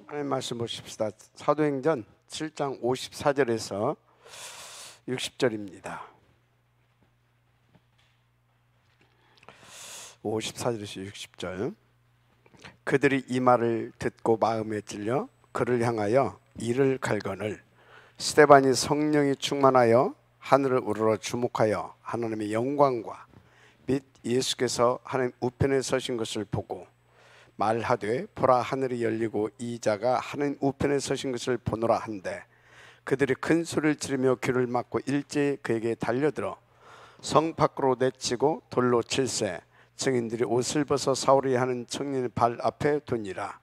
하나님 말씀 보십시다. 사도행전 7장 54절에서 60절입니다. 54절에서 60절. 그들이 이 말을 듣고 마음에 찔려 그를 향하여 이를 갈거늘 스데반이 성령이 충만하여 하늘을 우러러 주목하여 하나님의 영광과 및 예수께서 하나님 우편에 서신 것을 보고 말하되 보라 하늘이 열리고 이 자가 하나님 우편에 서신 것을 보노라 한데, 그들이 큰 소리를 지르며 귀를 막고 일제히 그에게 달려들어 성 밖으로 내치고 돌로 칠세. 증인들이 옷을 벗어 사울이 하는 청년의 발 앞에 두니라.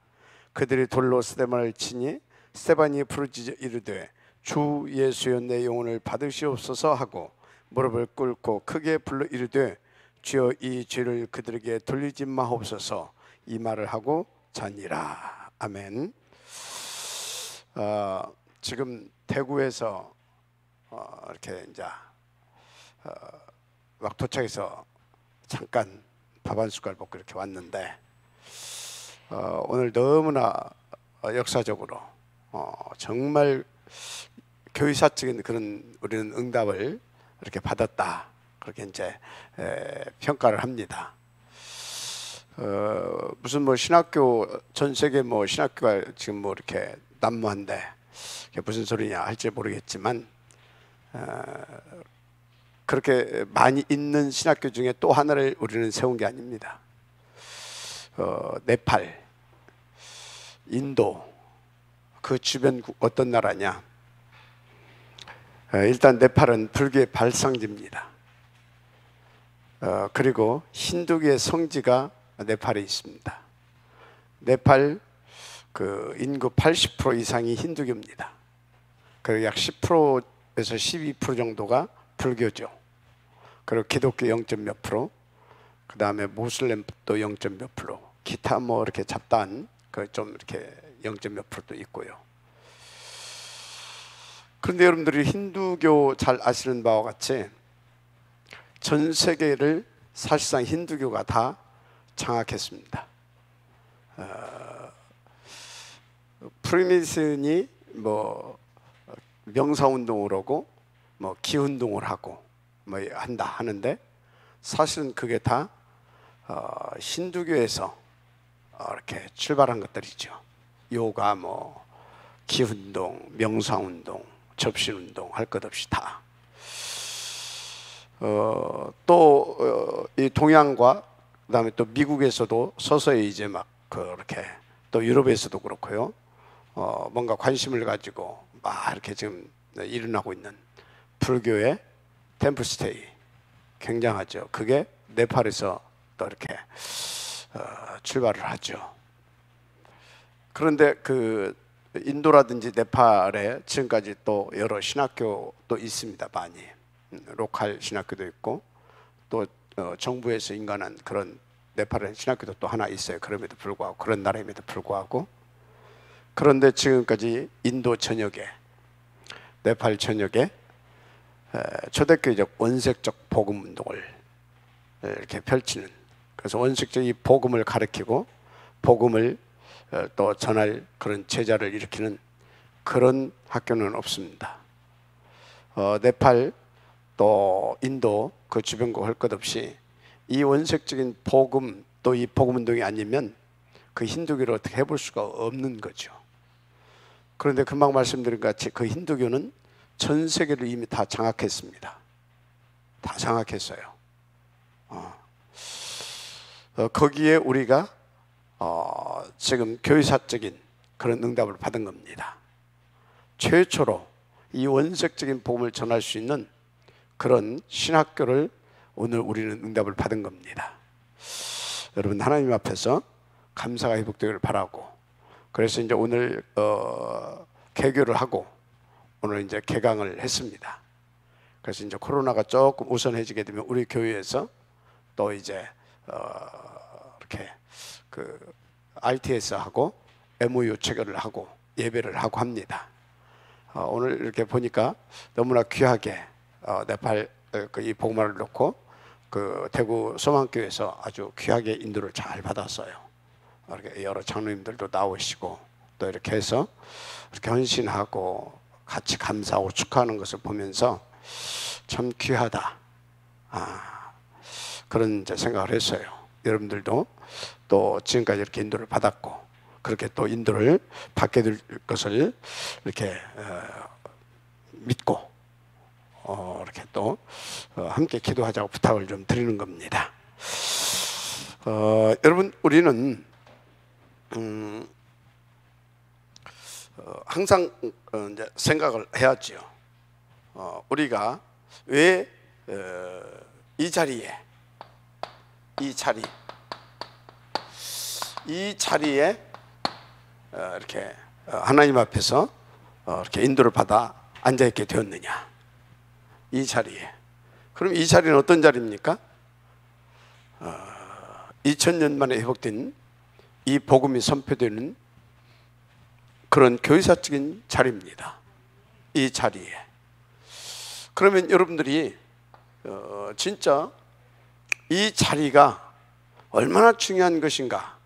그들이 돌로 스데반을 치니 스데반이 부르짖어 이르되 주 예수여 내 영혼을 받으시옵소서 하고 무릎을 꿇고 크게 불러 이르되 주여 이 죄를 그들에게 돌리지 마옵소서. 이 말을 하고 자니라. 아멘. 지금 대구에서 이렇게 이제 막 도착해서 잠깐 밥 한 숟갈 먹고 이렇게 왔는데, 오늘 너무나 역사적으로 정말 교회사적인 그런 우리는 응답을 이렇게 받았다, 그렇게 이제 평가를 합니다. 무슨 뭐 신학교, 전 세계 뭐 신학교가 지금 뭐 이렇게 난무한데 이게 무슨 소리냐 할지 모르겠지만, 그렇게 많이 있는 신학교 중에 또 하나를 우리는 세운 게 아닙니다. 네팔, 인도, 그 주변 어떤 나라냐? 일단 네팔은 불교의 발상지입니다. 그리고 힌두교의 성지가 네팔에 있습니다. 네팔 그 인구 80% 이상이 힌두교입니다. 그리고 약 10%에서 12% 정도가 불교죠. 그리고 기독교 0. 몇 프로, 그 다음에 모슬렘도 0. 몇 프로, 기타 뭐 이렇게 잡다한 그 좀 이렇게 0. 몇 프로도 있고요. 그런데 여러분들이 힌두교 잘 아시는 바와 같이 전 세계를 사실상 힌두교가 다 장악했습니다. 프리메이슨이 뭐 명사운동을 하고 뭐 기운동을 하고 뭐 한다 하는데, 사실은 그게 다 힌두교에서 이렇게 출발한 것들이죠. 요가, 뭐 기운동, 명사운동, 접신운동 할 것 없이 다. 또 이 동양과 그다음에 또 미국에서도 서서히 이제 막 그렇게, 또 유럽에서도 그렇고요. 뭔가 관심을 가지고 막 이렇게 지금 일어나고 있는 불교의 템플스테이, 굉장하죠. 그게 네팔에서 또 이렇게 출발을 하죠. 그런데 그 인도라든지 네팔에 지금까지 또 여러 신학교도 있습니다. 많이 로컬 신학교도 있고, 또 정부에서 인간한 그런 네팔의 신학교도 또 하나 있어요. 그럼에도 불구하고, 그런 나라임에도 불구하고. 그런데 지금까지 인도 전역에, 네팔 전역에 초대교회적 원색적 복음 운동을 이렇게 펼치는, 그래서 원색적 이 복음을 가르치고 복음을 또 전할 그런 제자를 일으키는 그런 학교는 없습니다. 네팔 또 인도 그 주변국 할 것 없이 이 원색적인 복음, 또 이 복음 운동이 아니면 그 힌두교를 어떻게 해볼 수가 없는 거죠. 그런데 금방 말씀드린 것 같이 그 힌두교는 전 세계를 이미 다 장악했습니다. 다 장악했어요. 거기에 우리가 지금 교회사적인 그런 응답을 받은 겁니다. 최초로 이 원색적인 복음을 전할 수 있는 그런 신학교를 오늘 우리는 응답을 받은 겁니다. 여러분, 하나님 앞에서 감사가 회복되기를 바라고, 그래서 이제 오늘 개교를 하고 오늘 이제 개강을 했습니다. 그래서 이제 코로나가 조금 우선해지게 되면 우리 교회에서 또 이제 이렇게 그 RTS하고 MOU 체결을 하고 예배를 하고 합니다. 오늘 이렇게 보니까 너무나 귀하게 네팔 이 복음화를 놓고 그 대구 소망교회에서 아주 귀하게 인도를 잘 받았어요. 이렇게 여러 장로님들도 나오시고 또 이렇게 해서 이렇게 헌신하고 같이 감사하고 축하하는 것을 보면서 참 귀하다, 그런 이제 생각을 했어요. 여러분들도 또 지금까지 이렇게 인도를 받았고 그렇게 또 인도를 받게 될 것을 이렇게 믿고 이렇게 또 함께 기도하자고 부탁을 좀 드리는 겁니다. 여러분, 우리는 항상 이제 생각을 해야지요. 우리가 왜 이 자리에 이렇게 하나님 앞에서 이렇게 인도를 받아 앉아 있게 되었느냐? 이 자리에. 그럼 이 자리는 어떤 자리입니까? 2000년 만에 회복된 이 복음이 선포되는 그런 교회사적인 자리입니다. 이 자리에. 그러면 여러분들이 진짜 이 자리가 얼마나 중요한 것인가,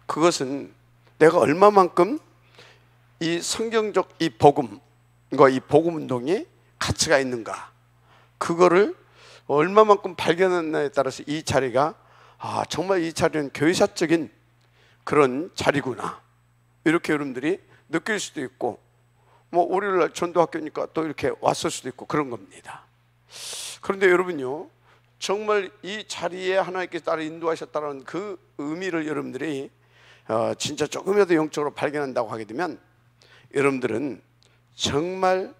그것은 내가 얼마만큼 이 성경적 이 복음과 이 복음 운동에 가치가 있는가, 그거를 얼마만큼 발견했냐에 따라서 이 자리가 정말 이 자리는 교회사적인 그런 자리구나, 이렇게 여러분들이 느낄 수도 있고, 뭐 월요일날 전도학교니까 또 이렇게 왔을 수도 있고 그런 겁니다. 그런데 여러분요, 정말 이 자리에 하나님께서 나를 인도하셨다는 그 의미를 여러분들이 진짜 조금이라도 영적으로 발견한다고 하게 되면 여러분들은 정말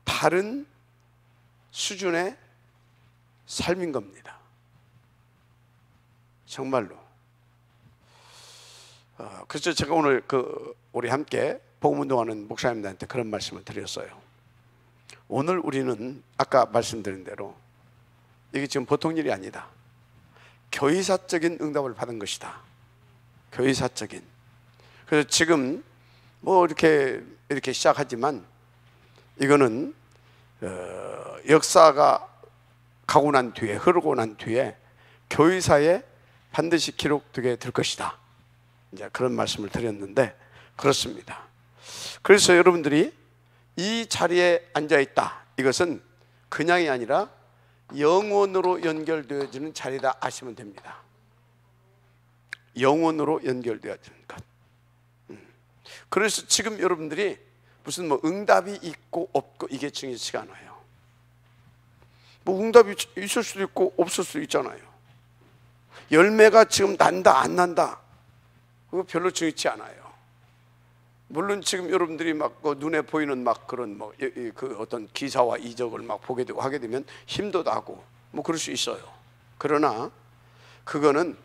다른 수준의 삶인 겁니다. 정말로. 그래서 제가 오늘 우리 함께 복음운동하는 목사님들한테 그런 말씀을 드렸어요. 오늘 우리는 아까 말씀드린 대로 이게 지금 보통 일이 아니다. 교회사적인 응답을 받은 것이다. 교회사적인. 그래서 지금 뭐 이렇게 시작하지만 이거는 역사가 가고 난 뒤에, 흐르고 난 뒤에 교회사에 반드시 기록되게 될 것이다. 이제 그런 말씀을 드렸는데 그렇습니다. 그래서 여러분들이 이 자리에 앉아 있다, 이것은 그냥이 아니라 영원으로 연결되어지는 자리다 아시면 됩니다. 영원으로 연결되어지는 것. 그래서 지금 여러분들이 무슨 뭐 응답이 있고 없고 이게 중요치가 않아요. 뭐 응답이 있을 수도 있고 없을 수도 있잖아요. 열매가 지금 난다 안 난다, 그거 별로 중요치 않아요. 물론 지금 여러분들이 막 눈에 보이는 막 그런 그 어떤 기사와 이적을 막 보게 되고 하게 되면 힘도 나고 뭐 그럴 수 있어요. 그러나 그거는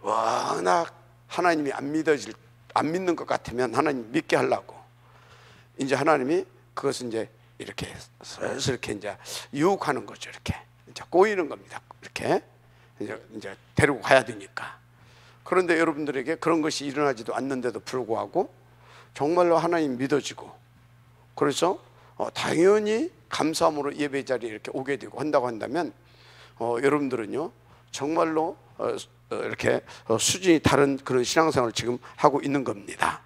워낙 하나님이 안 믿는 것 같으면 하나님 믿게 하려고 이제 하나님이 그것은 이제 이렇게 슬슬 이렇게 이제 유혹하는 거죠. 이렇게 이제 꼬이는 겁니다. 이렇게 이제 데리고 가야 되니까. 그런데 여러분들에게 그런 것이 일어나지도 않는데도 불구하고 정말로 하나님 믿어지고, 그래서 당연히 감사함으로 예배 자리에 이렇게 오게 되고 한다고 한다면 여러분들은요 정말로 이렇게 수준이 다른 그런 신앙생활을 지금 하고 있는 겁니다.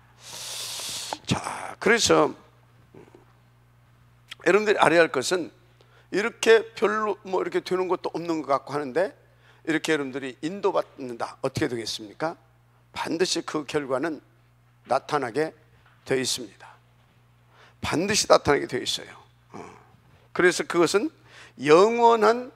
자, 그래서 여러분들이 알아야 할 것은 이렇게 별로 뭐 이렇게 되는 것도 없는 것 같고 하는데 이렇게 여러분들이 인도받는다, 어떻게 되겠습니까? 반드시 그 결과는 나타나게 되어 있습니다. 반드시 나타나게 되어 있어요. 그래서 그것은 영원한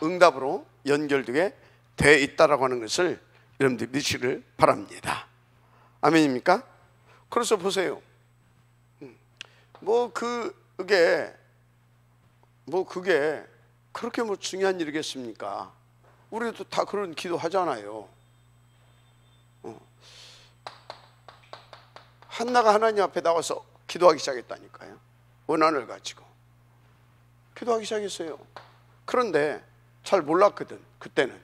응답으로 연결되게 되어 있다라고 하는 것을 여러분들이 믿으시길 바랍니다. 아멘입니까? 그래서 보세요. 그게 그렇게 뭐 중요한 일이겠습니까? 우리도 다 그런 기도 하잖아요. 한나가 하나님 앞에 나와서 기도하기 시작했다니까요. 원한을 가지고 기도하기 시작했어요. 그런데 잘 몰랐거든. 그때는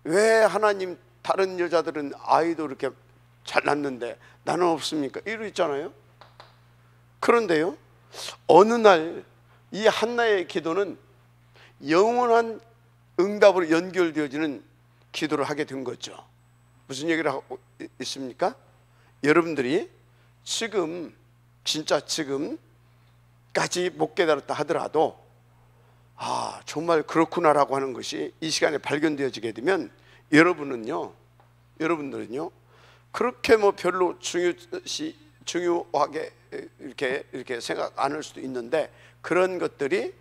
왜 하나님 다른 여자들은 아이도 이렇게 잘 낳는데 나는 없습니까? 이러잖아요. 그런데요, 어느 날 이 한나의 기도는 영원한 응답으로 연결되어지는 기도를 하게 된 거죠. 무슨 얘기를 하고 있습니까? 여러분들이 지금 진짜 지금까지 못 깨달았다 하더라도 정말 그렇구나라고 하는 것이 이 시간에 발견되어지게 되면 여러분들은요 그렇게 뭐 별로 중요하게 이렇게 생각 안 할 수도 있는데 그런 것들이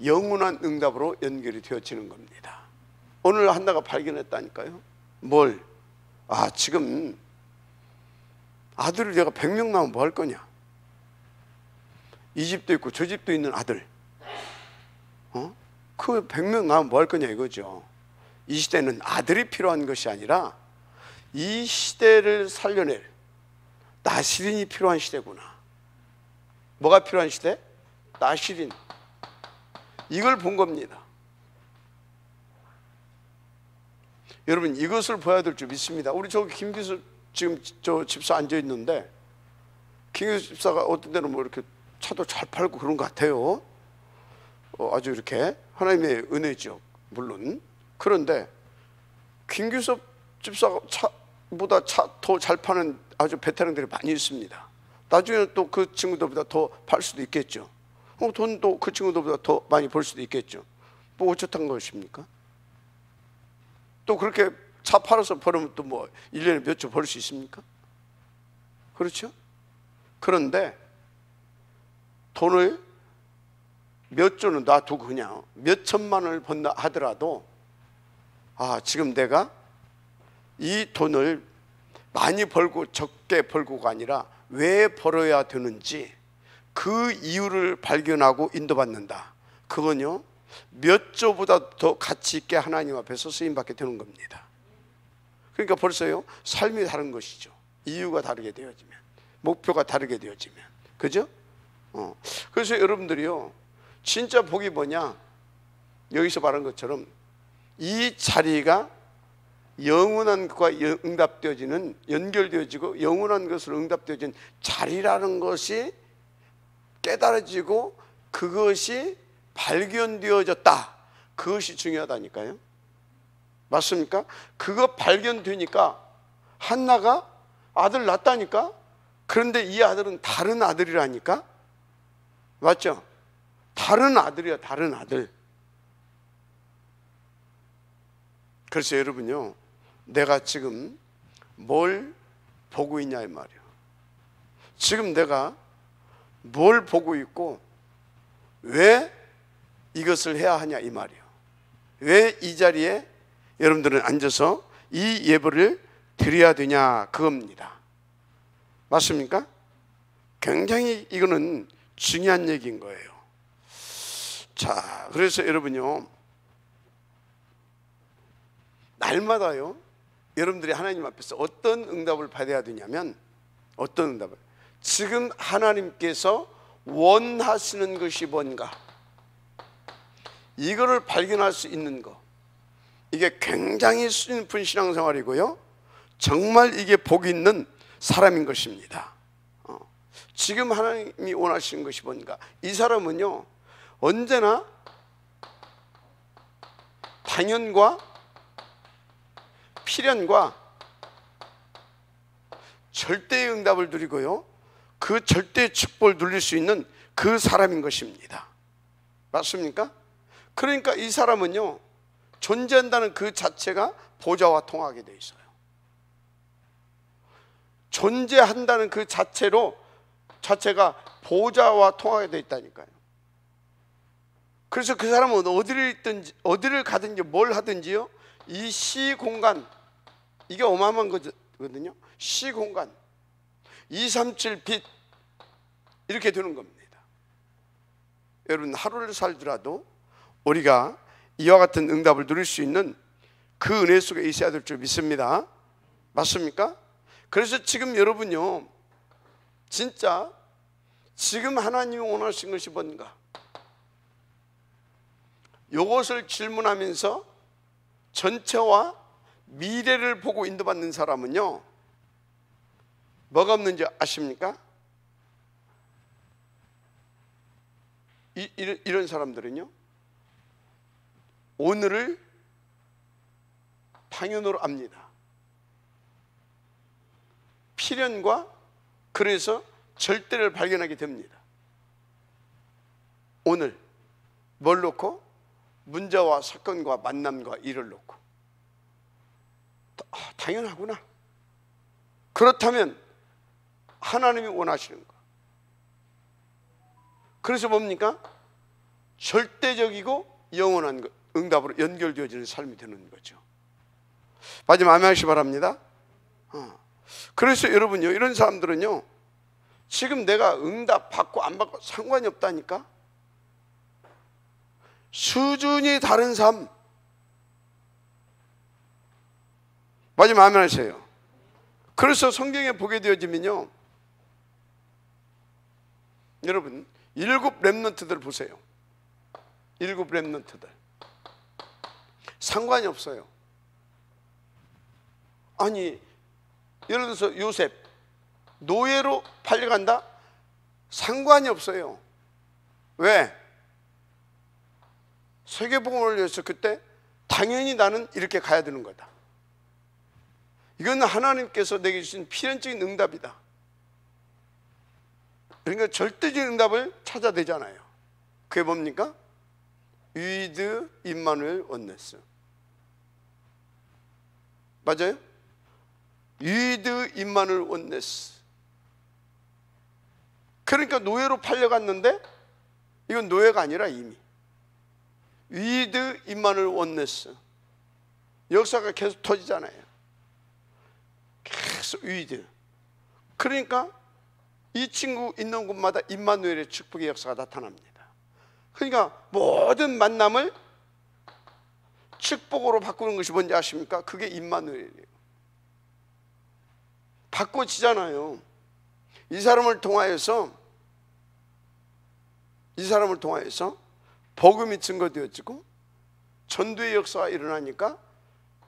영원한 응답으로 연결이 되어지는 겁니다. 오늘 한나가 발견했다니까요. 뭘? 지금 아들을 내가 100명 낳으면 뭐 할 거냐? 이 집도 있고 저 집도 있는 아들, 그 100명 낳으면 뭐 할 거냐 이거죠. 이 시대는 아들이 필요한 것이 아니라 이 시대를 살려낼 나시린이 필요한 시대구나. 뭐가 필요한 시대? 나시린. 이걸 본 겁니다. 여러분, 이것을 봐야 될 줄 믿습니다. 우리 김기수 지금 저 집사 앉아 있는데, 김기수 집사가 어떤 때는 뭐 이렇게 차도 잘 팔고 그런 것 같아요. 아주 이렇게 하나님의 은혜죠, 물론. 그런데 김기수 집사가 차보다 차 더 잘 파는 아주 베테랑들이 많이 있습니다. 나중에 또 그 친구들보다 더 팔 수도 있겠죠. 돈도 그 친구들보다 더 많이 벌 수도 있겠죠. 뭐 어쩌탄 것입니까? 또 그렇게 차 팔아서 벌으면 또 뭐 1년에 몇 조 벌 수 있습니까? 그렇죠? 그런데 돈을 몇 조는 놔두고 그냥 몇 천만 원을 번다 하더라도 지금 내가 이 돈을 많이 벌고 적게 벌고가 아니라 왜 벌어야 되는지 그 이유를 발견하고 인도받는다. 그건요 몇 조보다 더 가치 있게 하나님 앞에서 쓰임받게 되는 겁니다. 그러니까 벌써요 삶이 다른 것이죠. 이유가 다르게 되어지면, 목표가 다르게 되어지면, 그죠? 그래서 여러분들이요 진짜 복이 뭐냐, 여기서 말한 것처럼 이 자리가 영원한 것과 응답되어지는, 연결되어지고 영원한 것으로 응답되어진 자리라는 것이 깨달아지고 그것이 발견되어졌다. 그것이 중요하다니까요. 맞습니까? 그거 발견되니까 한나가 아들 낳았다니까. 그런데 이 아들은 다른 아들이라니까. 맞죠? 다른 아들이야, 다른 아들. 그래서 여러분요, 내가 지금 뭘 보고 있냐 이 말이에요. 지금 내가 뭘 보고 있고 왜 이것을 해야 하냐 이 말이에요. 왜 이 자리에 여러분들은 앉아서 이 예배를 드려야 되냐 그겁니다. 맞습니까? 굉장히 이거는 중요한 얘기인 거예요. 자, 그래서 여러분요 날마다요 여러분들이 하나님 앞에서 어떤 응답을 받아야 되냐면, 어떤 응답을, 지금 하나님께서 원하시는 것이 뭔가, 이거를 발견할 수 있는 거, 이게 굉장히 수준 높은 신앙생활이고요 정말 이게 복이 있는 사람인 것입니다. 지금 하나님이 원하시는 것이 뭔가, 이 사람은요 언제나 당연과 필연과 절대의 응답을 누리고요 그 절대의 축복을 누릴 수 있는 그 사람인 것입니다. 맞습니까? 그러니까 이 사람은요 존재한다는 그 자체가 보좌와 통하게 돼 있어요. 존재한다는 그 자체가 보좌와 통하게 돼 있다니까요. 그래서 그 사람은 어디를 가든지 뭘 하든지요 이 시공간, 이게 어마어마한 거거든요. 시공간 237빛 이렇게 되는 겁니다. 여러분, 하루를 살더라도 우리가 이와 같은 응답을 누릴 수 있는 그 은혜 속에 있어야 될 줄 믿습니다. 맞습니까? 그래서 지금 여러분요 진짜 지금 하나님이 원하신 것이 뭔가, 이것을 질문하면서 전체와 미래를 보고 인도받는 사람은요 뭐가 없는지 아십니까? 이런 사람들은요 오늘을 당연으로 압니다. 필연과 그래서 절대를 발견하게 됩니다. 오늘 뭘 놓고? 문제와 사건과 만남과 일을 놓고. 당연하구나. 그렇다면 하나님이 원하시는 거. 그래서 뭡니까? 절대적이고 영원한 것, 응답으로 연결되어지는 삶이 되는 거죠. 마지막 아멘하시기 바랍니다. 그래서 여러분요, 이런 사람들은요, 지금 내가 응답 받고 안 받고 상관이 없다니까. 수준이 다른 삶. 마지막 아멘하세요. 그래서 성경에 보게 되어지면요, 여러분 7 렘넌트들 보세요. 7 렘넌트들 상관이 없어요. 아니, 예를 들어서 요셉 노예로 팔려간다? 상관이 없어요. 왜? 세계복음을 위해서 그때 당연히 나는 이렇게 가야 되는 거다. 이건 하나님께서 내게 주신 필연적인 응답이다. 그러니까 절대적인 응답을 찾아야 되잖아요. 그게 뭡니까? 위드 임마누엘 원네스. 맞아요? 위드 임마누엘 원네스. 그러니까 노예로 팔려갔는데 이건 노예가 아니라 이미 위드 임마누엘 원네스. 역사가 계속 터지잖아요. 계속 위드. 그러니까 이 친구 있는 곳마다 임마누엘의 축복의 역사가 나타납니다. 그러니까 모든 만남을 축복으로 바꾸는 것이 뭔지 아십니까? 그게 임마누엘이에요. 바꿔지잖아요. 이 사람을 통하여서 복음이 증거되어지고 전도의 역사가 일어나니까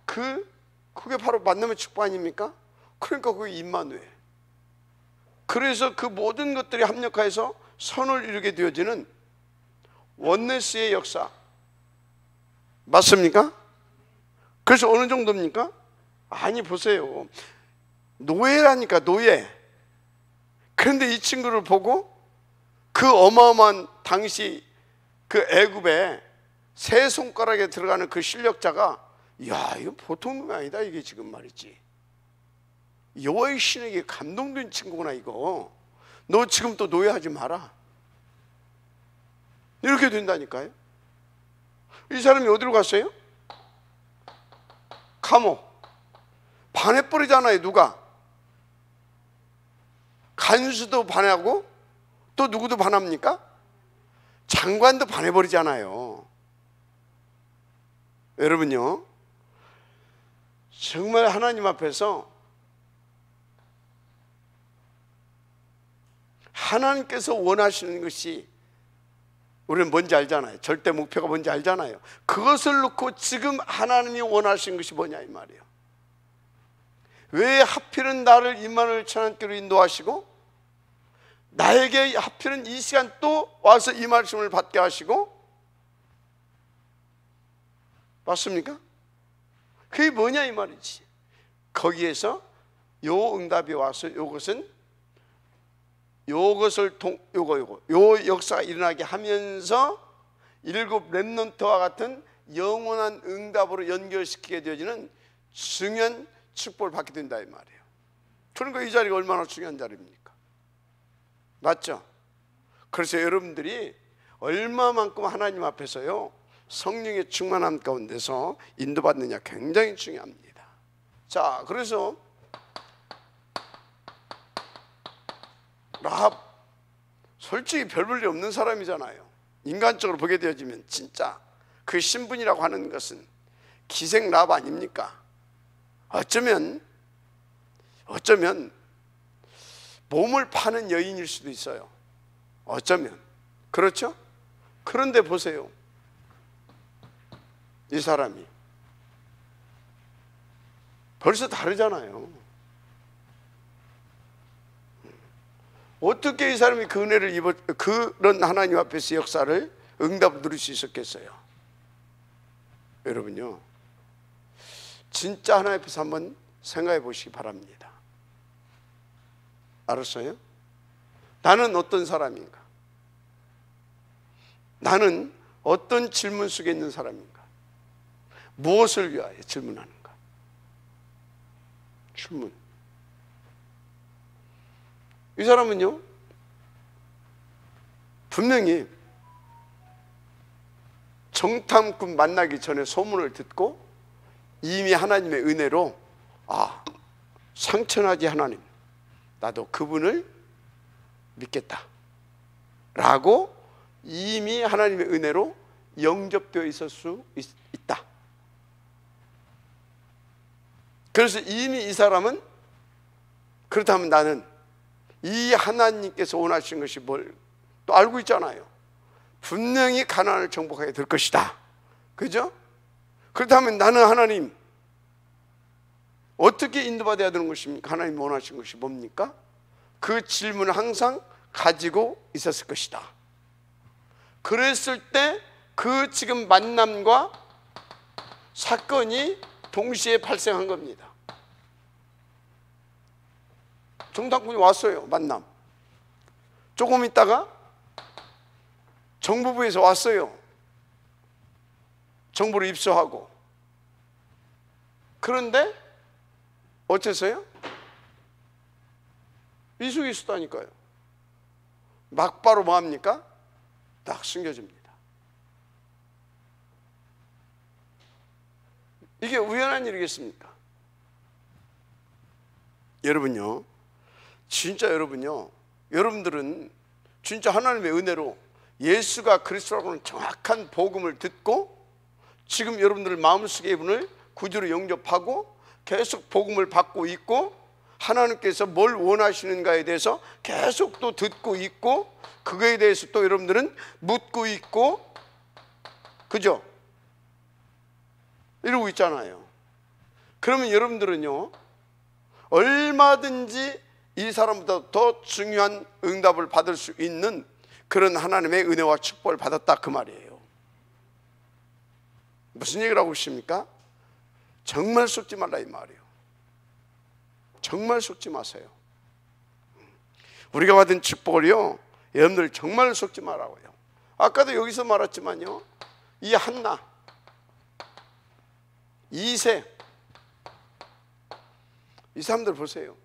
그게 바로 만남의 축복 아닙니까? 그러니까 그게 임마누엘. 그래서 그 모든 것들이 합력하여서 선을 이루게 되어지는 원네스의 역사. 맞습니까? 그래서 어느 정도입니까? 아니, 보세요. 노예라니까, 노예. 그런데 이 친구를 보고 그 어마어마한 당시 그 애굽에 세 손가락에 들어가는 그 실력자가, 야, 이거 보통 놈이 아니다, 이게 지금 말이지. 여호와의 신에게 감동된 친구구나, 이거. 너 지금 또 노예하지 마라. 이렇게 된다니까요. 이 사람이 어디로 갔어요? 감옥. 반해버리잖아요. 누가? 간수도 반하고 또 누구도 반합니까? 장관도 반해버리잖아요. 여러분요, 정말 하나님 앞에서 하나님께서 원하시는 것이 우리는 뭔지 알잖아요. 절대 목표가 뭔지 알잖아요. 그것을 놓고 지금 하나님이 원하시는 것이 뭐냐 이 말이에요. 왜 하필은 나를 임마누엘 천안교로 인도하시고 나에게 하필은 이 시간 또 와서 이 말씀을 받게 하시고, 맞습니까? 그게 뭐냐 이 말이지. 거기에서 요 응답이 와서 요것을 요 역사가 일어나게 하면서 7 렘넌트와 같은 영원한 응답으로 연결시키게 되어지는 중요한 축복을 받게 된다 이 말이에요. 그러니까 이 자리가 얼마나 중요한 자리입니까? 맞죠? 그래서 여러분들이 얼마만큼 하나님 앞에서요 성령의 충만함 가운데서 인도받느냐 굉장히 중요합니다. 자, 그래서 라합, 솔직히 별 볼 일 없는 사람이잖아요. 인간적으로 보게 되어지면 진짜 그 신분이라고 하는 것은 기생 라합 아닙니까? 어쩌면 몸을 파는 여인일 수도 있어요. 어쩌면. 그렇죠? 그런데 보세요. 이 사람이 벌써 다르잖아요. 어떻게 이 사람이 그 은혜를 그런 하나님 앞에서 역사를 응답을 누릴 수 있었겠어요? 여러분요, 진짜 하나님 앞에서 한번 생각해 보시기 바랍니다. 알았어요? 나는 어떤 사람인가? 나는 어떤 질문 속에 있는 사람인가? 무엇을 위하여 질문하는가? 질문. 이 사람은요, 분명히 정탐꾼 만나기 전에 소문을 듣고 이미 하나님의 은혜로, 아, 상천하지 하나님, 나도 그분을 믿겠다 라고 이미 하나님의 은혜로 영접되어 있을 수 있다. 그래서 이미 이 사람은, 그렇다면 나는 이 하나님께서 원하시는 것이 뭘 또 알고 있잖아요. 분명히 가나안을 정복하게 될 것이다. 그죠? 그렇다면 나는 하나님 어떻게 인도받아야 되는 것입니까? 하나님 원하시는 것이 뭡니까? 그 질문을 항상 가지고 있었을 것이다. 그랬을 때 그 지금 만남과 사건이 동시에 발생한 겁니다. 정탐꾼이 왔어요. 만남. 조금 있다가 정보부에서 왔어요. 정보를 입수하고. 그런데 어째서요? 미숙이 있었다니까요. 막바로 뭐합니까? 딱 숨겨집니다. 이게 우연한 일이겠습니까? 여러분요, 진짜 여러분요, 여러분들은 진짜 하나님의 은혜로 예수가 그리스도라고는 정확한 복음을 듣고 지금 여러분들 마음속에 이분을 구주로 영접하고 계속 복음을 받고 있고 하나님께서 뭘 원하시는가에 대해서 계속 또 듣고 있고 그거에 대해서 또 여러분들은 묻고 있고, 그죠? 이러고 있잖아요. 그러면 여러분들은요, 얼마든지 이 사람보다 더 중요한 응답을 받을 수 있는 그런 하나님의 은혜와 축복을 받았다 그 말이에요. 무슨 얘기를 하고 있습니까? 정말 속지 말라 이 말이에요. 정말 속지 마세요. 우리가 받은 축복을요, 여러분들 정말 속지 말라고요. 아까도 여기서 말했지만요, 이 한나, 이세, 이 사람들 보세요.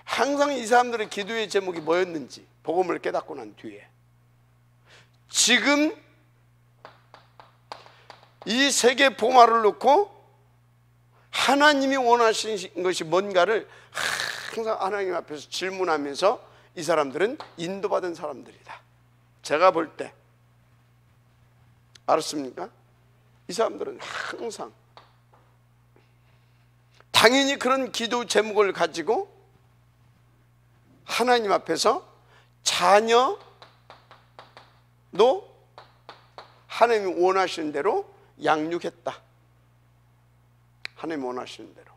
항상 이 사람들의 기도의 제목이 뭐였는지 복음을 깨닫고 난 뒤에 지금 이 세계 보마를 놓고 하나님이 원하시는 것이 뭔가를 항상 하나님 앞에서 질문하면서 이 사람들은 인도받은 사람들이다. 제가 볼 때, 알았습니까? 이 사람들은 항상 당연히 그런 기도 제목을 가지고 하나님 앞에서 자녀도 하나님이 원하시는 대로 양육했다. 하나님 원하시는 대로.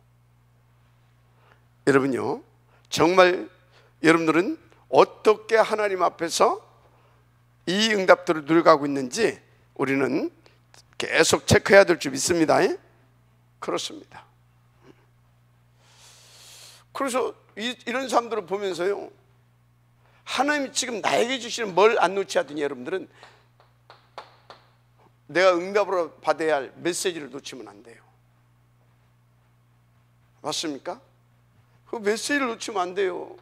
여러분요, 정말 여러분들은 어떻게 하나님 앞에서 이 응답들을 누려가고 있는지 우리는 계속 체크해야 될 줄 믿습니다. 그렇습니다. 그래서 이런 사람들을 보면서요, 하나님이 지금 나에게 주시는 뭘 안 놓지 하더니 여러분들은 내가 응답으로 받아야 할 메시지를 놓치면 안 돼요. 맞습니까? 그 메시지를 놓치면 안 돼요.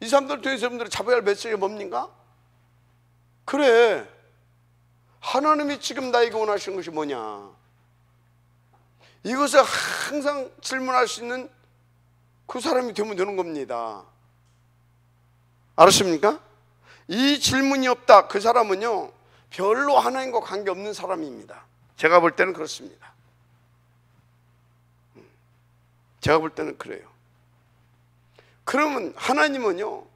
이 사람들 통해서 여러분들이 잡아야 할 메시지가 뭡니까? 그래, 하나님이 지금 나에게 원하시는 것이 뭐냐, 이것을 항상 질문할 수 있는 그 사람이 되면 되는 겁니다. 알았습니까? 이 질문이 없다, 그 사람은요 별로 하나님과 관계없는 사람입니다. 제가 볼 때는 그렇습니다. 제가 볼 때는 그래요. 그러면 하나님은요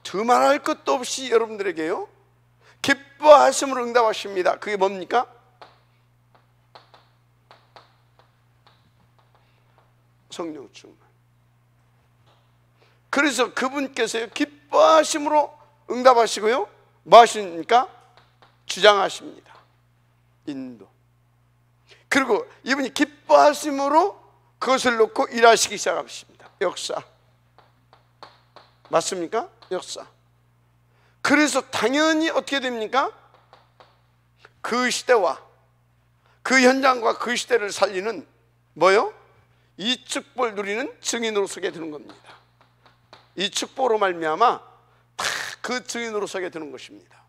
두말할 것도 없이 여러분들에게요 기뻐하심으로 응답하십니다. 그게 뭡니까? 성령 충만. 그래서 그분께서요 기뻐하심으로 응답하시고요 뭐 하십니까? 주장하십니다. 인도. 그리고 이분이 기뻐하심으로 그것을 놓고 일하시기 시작하십니다. 역사. 맞습니까? 역사. 그래서 당연히 어떻게 됩니까? 그 시대와 그 현장과 그 시대를 살리는 뭐요? 이 축복을 누리는 증인으로 서게 되는 겁니다. 이 축복으로 말미암아 다 그 증인으로 서게 되는 것입니다.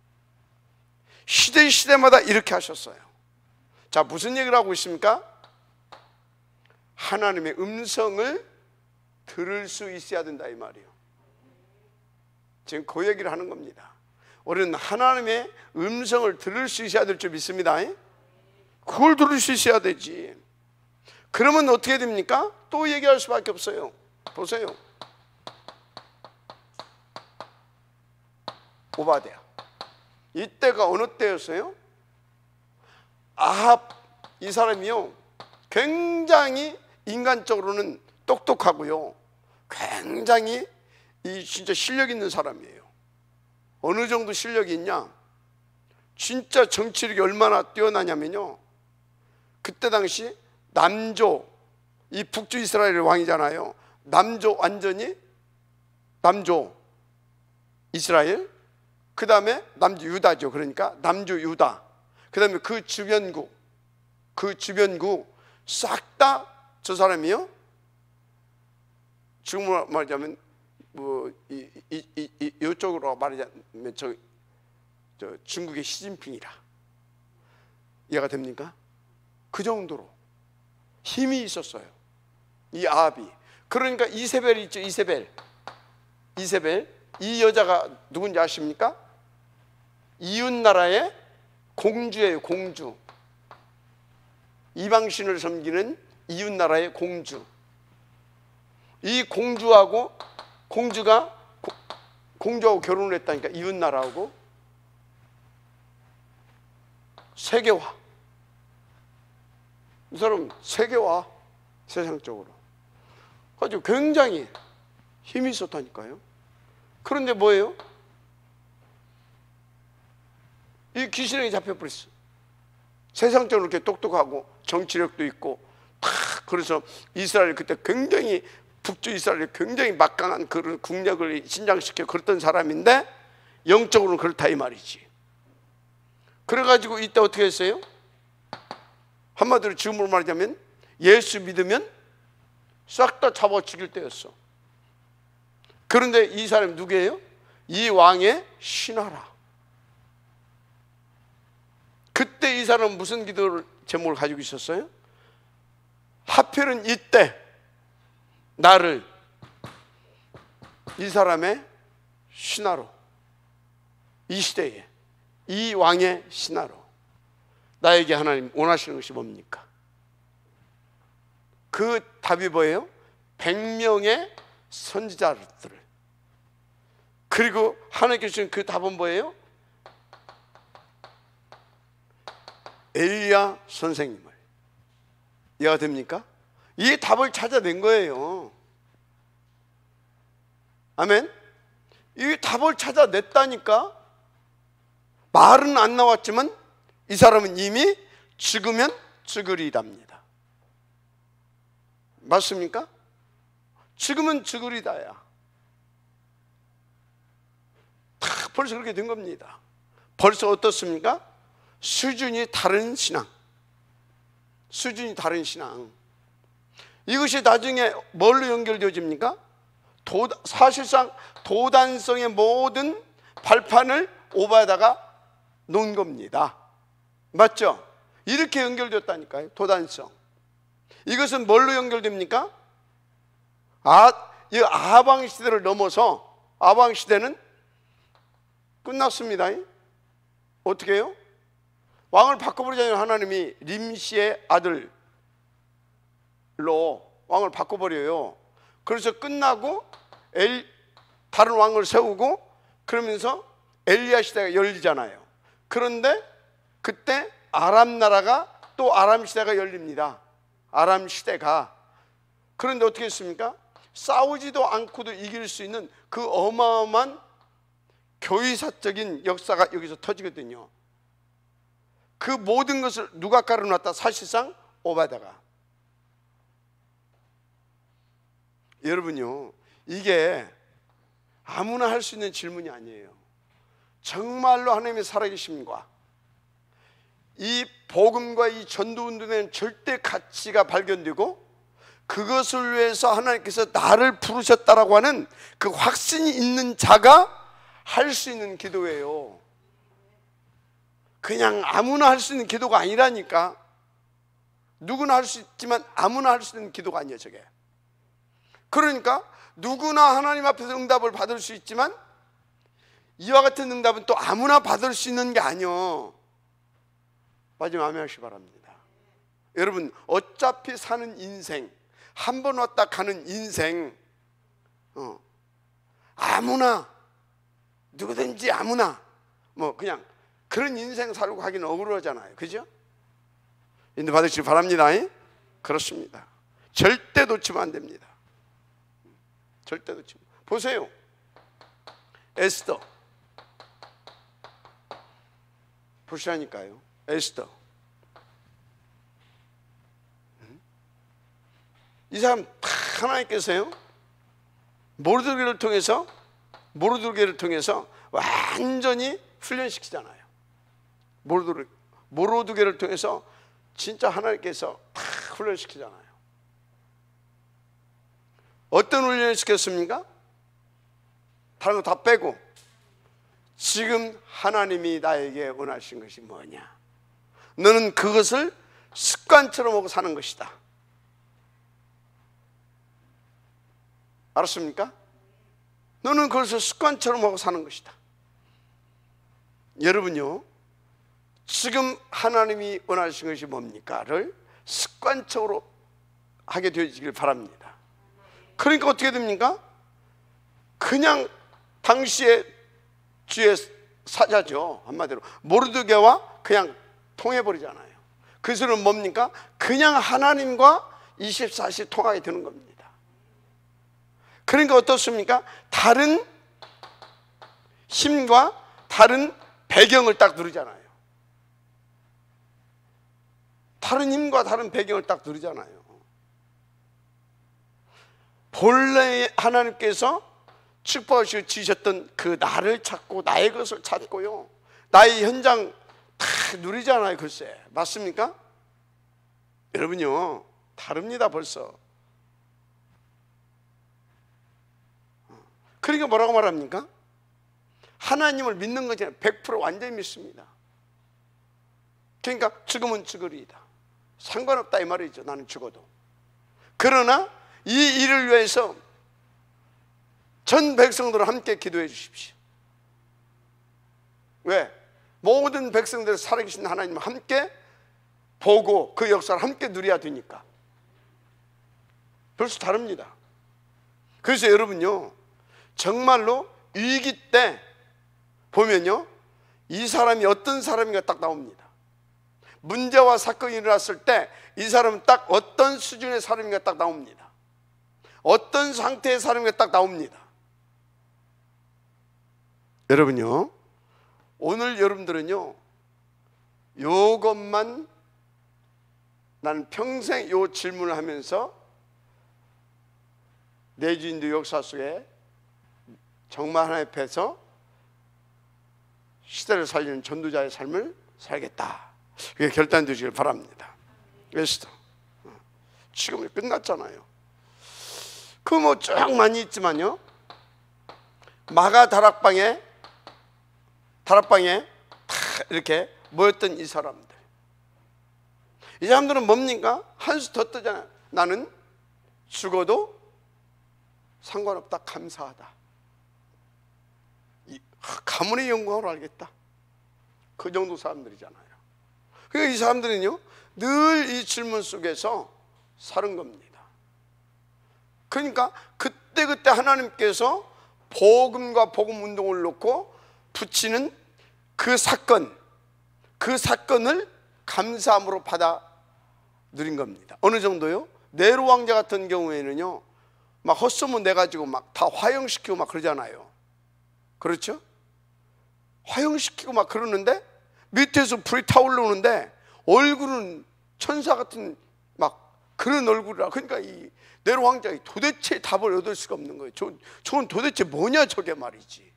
시대마다 이렇게 하셨어요. 자, 무슨 얘기를 하고 있습니까? 하나님의 음성을 들을 수 있어야 된다 이 말이에요. 지금 그 얘기를 하는 겁니다. 우리는 하나님의 음성을 들을 수 있어야 될 줄 믿습니다. 그걸 들을 수 있어야 되지. 그러면 어떻게 됩니까? 또 얘기할 수밖에 없어요. 보세요. 오바댜. 이때가 어느 때였어요? 아합 이 사람이요, 굉장히 인간적으로는 똑똑하고요, 굉장히 진짜 실력 있는 사람이에요. 어느 정도 실력이 있냐? 진짜 정치력이 얼마나 뛰어나냐면요, 그때 당시 남조, 이 북주 이스라엘의 왕이잖아요. 완전히 남조 이스라엘, 그 다음에 남주 유다죠. 그러니까 남주 유다, 그 다음에 그 주변국 싹 다 저 사람이요, 지금 말하자면 뭐 이쪽으로 말하자면 저 중국의 시진핑이라, 이해가 됩니까? 그 정도로 힘이 있었어요, 이 아합이. 그러니까 이세벨 있죠. 이세벨 이 여자가 누군지 아십니까? 이웃나라의 공주예요. 공주. 이방신을 섬기는 이웃나라의 공주. 이 공주하고 결혼을 했다니까. 이웃나라하고 세계화. 이 사람 세계화, 세상적으로 아주 굉장히 힘이 있었다니까요. 그런데 뭐예요? 이 귀신에게 잡혀버렸어. 세상적으로 이렇게 똑똑하고 정치력도 있고 다. 그래서 이스라엘 그때 굉장히, 북주 이스라엘이 굉장히 막강한 그런 국력을 신장시켜 그랬던 사람인데 영적으로는 그렇다 이 말이지. 그래가지고 이때 어떻게 했어요? 한마디로 지금으로 말하자면 예수 믿으면 싹 다 잡아 죽일 때였어. 그런데 이 사람이 누구예요? 이 왕의 신하라. 그때 이 사람은 무슨 기도를 제목을 가지고 있었어요? 하필은 이때 나를 이 사람의 신하로, 이 시대에 이 왕의 신하로, 나에게 하나님 원하시는 것이 뭡니까? 그 답이 뭐예요? 100명의 선지자들을, 그리고 하나님께 주신 그 답은 뭐예요? 엘리야 선생님을. 이해가 됩니까? 이 답을 찾아낸 거예요. 아멘. 이 답을 찾아냈다니까. 말은 안 나왔지만 이 사람은 이미 죽으면 죽으리답니다. 맞습니까? 죽으면 죽으리다야. 다 벌써 그렇게 된 겁니다. 벌써 어떻습니까? 수준이 다른 신앙. 이것이 나중에 뭘로 연결되어집니까? 사실상 도단성의 모든 발판을 오바다가 놓은 겁니다. 맞죠? 이렇게 연결됐다니까요. 도단성. 이것은 뭘로 연결됩니까? 이 아방 시대를 넘어서, 아방 시대는 끝났습니다. 어떻게 해요? 왕을 바꿔버리자니 하나님이 림시의 아들로 왕을 바꿔버려요. 그래서 끝나고 다른 왕을 세우고 그러면서 엘리야 시대가 열리잖아요. 그런데 그때 아람 나라가 또 아람 시대가 열립니다. 아람 시대가. 그런데 어떻게 했습니까? 싸우지도 않고도 이길 수 있는 그 어마어마한 교의사적인 역사가 여기서 터지거든요. 그 모든 것을 누가 깔아놨다? 사실상 오바다가. 여러분요, 이게 아무나 할 수 있는 질문이 아니에요. 정말로 하나님의 살아계심과 이 복음과 이 전도운동에는 절대 가치가 발견되고 그것을 위해서 하나님께서 나를 부르셨다라고 하는 그 확신이 있는 자가 할 수 있는 기도예요. 그냥 아무나 할 수 있는 기도가 아니라니까. 누구나 할 수 있지만 아무나 할 수 있는 기도가 아니에요, 저게. 그러니까 누구나 하나님 앞에서 응답을 받을 수 있지만 이와 같은 응답은 또 아무나 받을 수 있는 게 아니요. 마지막 아멘하시기 바랍니다. 여러분, 어차피 사는 인생, 한 번 왔다 가는 인생, 아무나, 누구든지 아무나 뭐 그냥 그런 인생 살고 가기는 억울하잖아요. 그죠? 인도 받으시기 바랍니다. 그렇습니다. 절대 놓치면 안 됩니다. 절대 놓치면. 보세요, 에스더 보시라니까요. 에스더, 이 사람 다 하나님께서요 모르드게를 통해서 완전히 훈련시키잖아요. 모르드게를 통해서 진짜 하나님께서 다 훈련시키잖아요. 어떤 훈련을 시켰습니까? 다른 거 다 빼고 지금 하나님이 나에게 원하신 것이 뭐냐? 너는 그것을 습관처럼 하고 사는 것이다. 알았습니까? 너는 그것을 습관처럼 하고 사는 것이다. 여러분요, 지금 하나님이 원하신 것이 뭡니까?를 습관적으로 하게 되어지길 바랍니다. 그러니까 어떻게 됩니까? 그냥 당시에 주의 사자죠. 한마디로 모르드게와 그냥 통해버리잖아요. 그 소리는 뭡니까? 그냥 하나님과 24시 통하게 되는 겁니다. 그러니까 어떻습니까? 다른 힘과 다른 배경을 딱 누리잖아요. 다른 힘과 다른 배경을 딱 누리잖아요. 본래 하나님께서 축복하시고 지으셨던 그 나를 찾고 나의 것을 찾고요, 나의 현장 다 누리잖아요. 글쎄, 맞습니까? 여러분요, 다릅니다. 벌써. 그러니까 뭐라고 말합니까? 하나님을 믿는 것이 100% 완전히 믿습니다. 그러니까 죽으면 죽으리이다, 상관없다 이 말이죠. 나는 죽어도. 그러나 이 일을 위해서 전 백성들을 함께 기도해 주십시오. 왜? 모든 백성들을 살아계신 하나님을 함께 보고 그 역사를 함께 누려야 되니까. 벌써 다릅니다. 그래서 여러분요, 정말로 위기 때 보면요, 이 사람이 어떤 사람인가 딱 나옵니다. 문제와 사건이 일어났을 때 이 사람은 딱 어떤 수준의 사람인가 딱 나옵니다. 어떤 상태의 사람인가 딱 나옵니다. 여러분요, 오늘 여러분들은요, 요것만 나는 평생 요 질문을 하면서 내주인도 역사 속에 정말 하나님 앞에서 시대를 살리는 전도자의 삶을 살겠다, 그게 결단되시길 바랍니다. 에스더 지금 끝났잖아요. 그 뭐 쭉 많이 있지만요, 마가 다락방에 다 이렇게 모였던 이 사람들은 뭡니까? 한 수 더 뜨잖아요. 나는 죽어도 상관없다, 감사하다, 가문의 영광을 알겠다, 그 정도 사람들이잖아요. 그러니까 이 사람들은요, 늘 이 질문 속에서 사는 겁니다. 그러니까 그때그때 하나님께서 복음과 복음 운동을 놓고 붙이는 그 사건을 감사함으로 받아 누린 겁니다. 어느 정도요? 네로 왕자 같은 경우에는요, 막 헛소문 내가지고 막 다 화형시키고 막 그러잖아요. 그렇죠? 화형시키고 막 그러는데 밑에서 불이 타올르는데 얼굴은 천사 같은 그런 얼굴이라. 그러니까 이 네로 왕자가 도대체 답을 얻을 수가 없는 거예요. 저건 도대체 뭐냐 저게 말이지.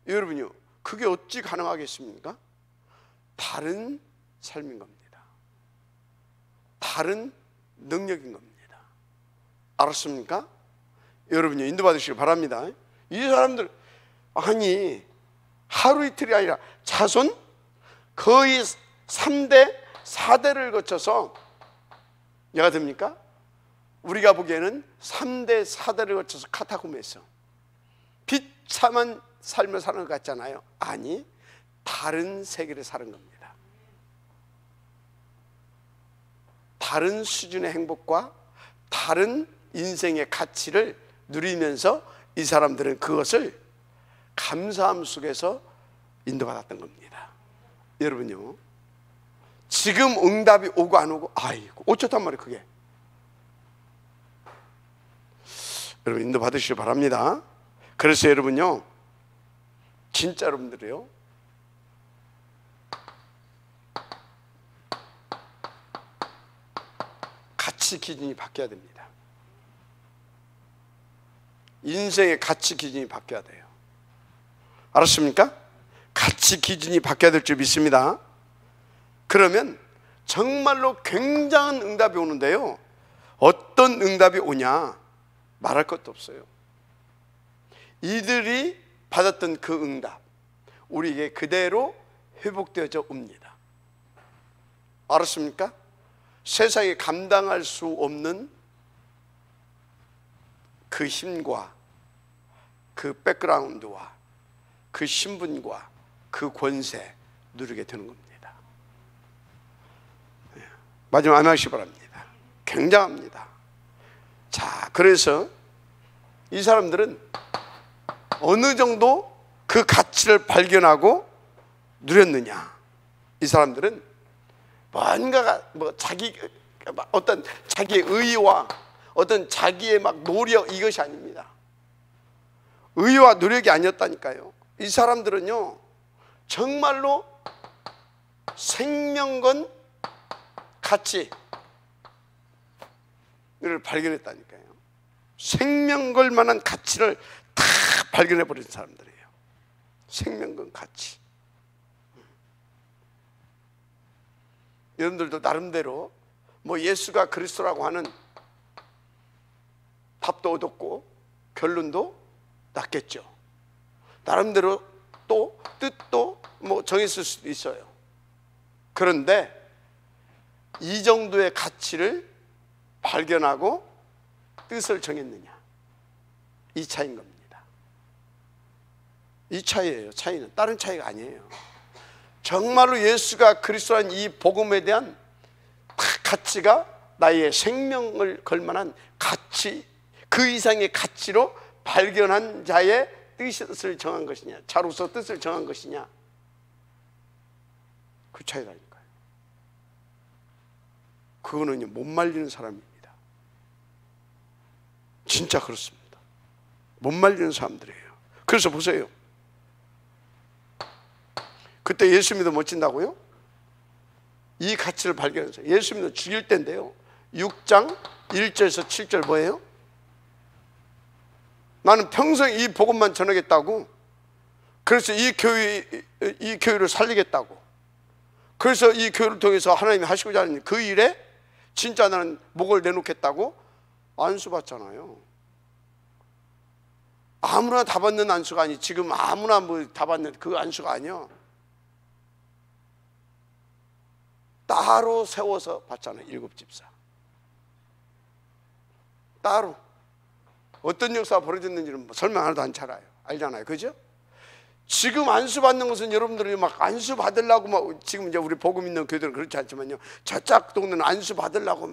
여러분요, 그게 어찌 가능하겠습니까? 다른 삶인 겁니다. 다른 능력인 겁니다. 알았습니까? 여러분요, 인도받으시길 바랍니다. 이 사람들, 아니 하루 이틀이 아니라 자손 거의 3대 4대를 거쳐서, 얘가 됩니까? 우리가 보기에는 3대 4대를 거쳐서 카타콤에서 비참한 삶을 사는 것 같잖아요. 아니, 다른 세계를 사는 겁니다. 다른 수준의 행복과 다른 인생의 가치를 누리면서 이 사람들은 그것을 감사함 속에서 인도받았던 겁니다. 여러분요, 지금 응답이 오고 안 오고, 아이고 어쩌단 말이에요 그게. 여러분 인도받으시길 바랍니다. 그래서 여러분요, 진짜 여러분들이요, 가치 기준이 바뀌어야 됩니다. 인생의 가치 기준이 바뀌어야 돼요. 알았습니까? 가치 기준이 바뀌어야 될 줄 믿습니다. 그러면 정말로 굉장한 응답이 오는데요, 어떤 응답이 오냐 말할 것도 없어요. 이들이 받았던 그 응답 우리에게 그대로 회복되어져 옵니다. 알았습니까? 세상에 감당할 수 없는 그 힘과 그 백그라운드와 그 신분과 그 권세 누리게 되는 겁니다. 마지막 암하시기 바랍니다. 굉장합니다. 자, 그래서 이 사람들은 어느 정도 그 가치를 발견하고 누렸느냐. 이 사람들은 뭔가가 어떤 자기의 의와 어떤 자기의 노력, 이것이 아닙니다. 의와 노력이 아니었다니까요. 이 사람들은요, 정말로 생명건 가치를 발견했다니까요. 생명 걸 만한 가치를 다 발견해 버린 사람들이에요. 생명건 가치. 여러분들도 나름대로 예수가 그리스도라고 하는 답도 얻었고 결론도 났겠죠. 나름대로 또 뜻도 정했을 수도 있어요. 그런데 이 정도의 가치를 발견하고 뜻을 정했느냐, 이 차이인 겁니다. 이 차이예요. 차이는 다른 차이가 아니에요. 정말로 예수가 그리스도라는 이 복음에 대한 가치가 나의 생명을 걸 만한 가치, 그 이상의 가치로 발견한 자의 뜻을 정한 것이냐, 자로서 뜻을 정한 것이냐, 그 차이라니까요. 그거는 못 말리는 사람입니다. 진짜 그렇습니다. 못 말리는 사람들이에요. 그래서 보세요. 그때 예수 믿어 못 진다고요? 이 가치를 발견해서 예수 믿어 죽일 때인데요, 6장 1절에서 7절 뭐예요? 나는 평생 이 복음만 전하겠다고, 그래서 이 교회를 살리겠다고, 그래서 이 교회를 통해서 하나님이 하시고자 하는 그 일에 진짜 나는 목을 내놓겠다고 안수 받잖아요. 아무나 다 받는 안수가 아니, 지금 아무나 다 받는 그 안수가 아니야. 따로 세워서 받잖아요. 7집사 따로. 어떤 역사가 벌어졌는지는 설명 하나도 안 잘 알잖아요. 그죠? 지금 안수 받는 것은 여러분들이 안수 받으려고 지금 이제 우리 복음 있는 교회들은 그렇지 않지만요, 저짝 동네는 안수 받으려고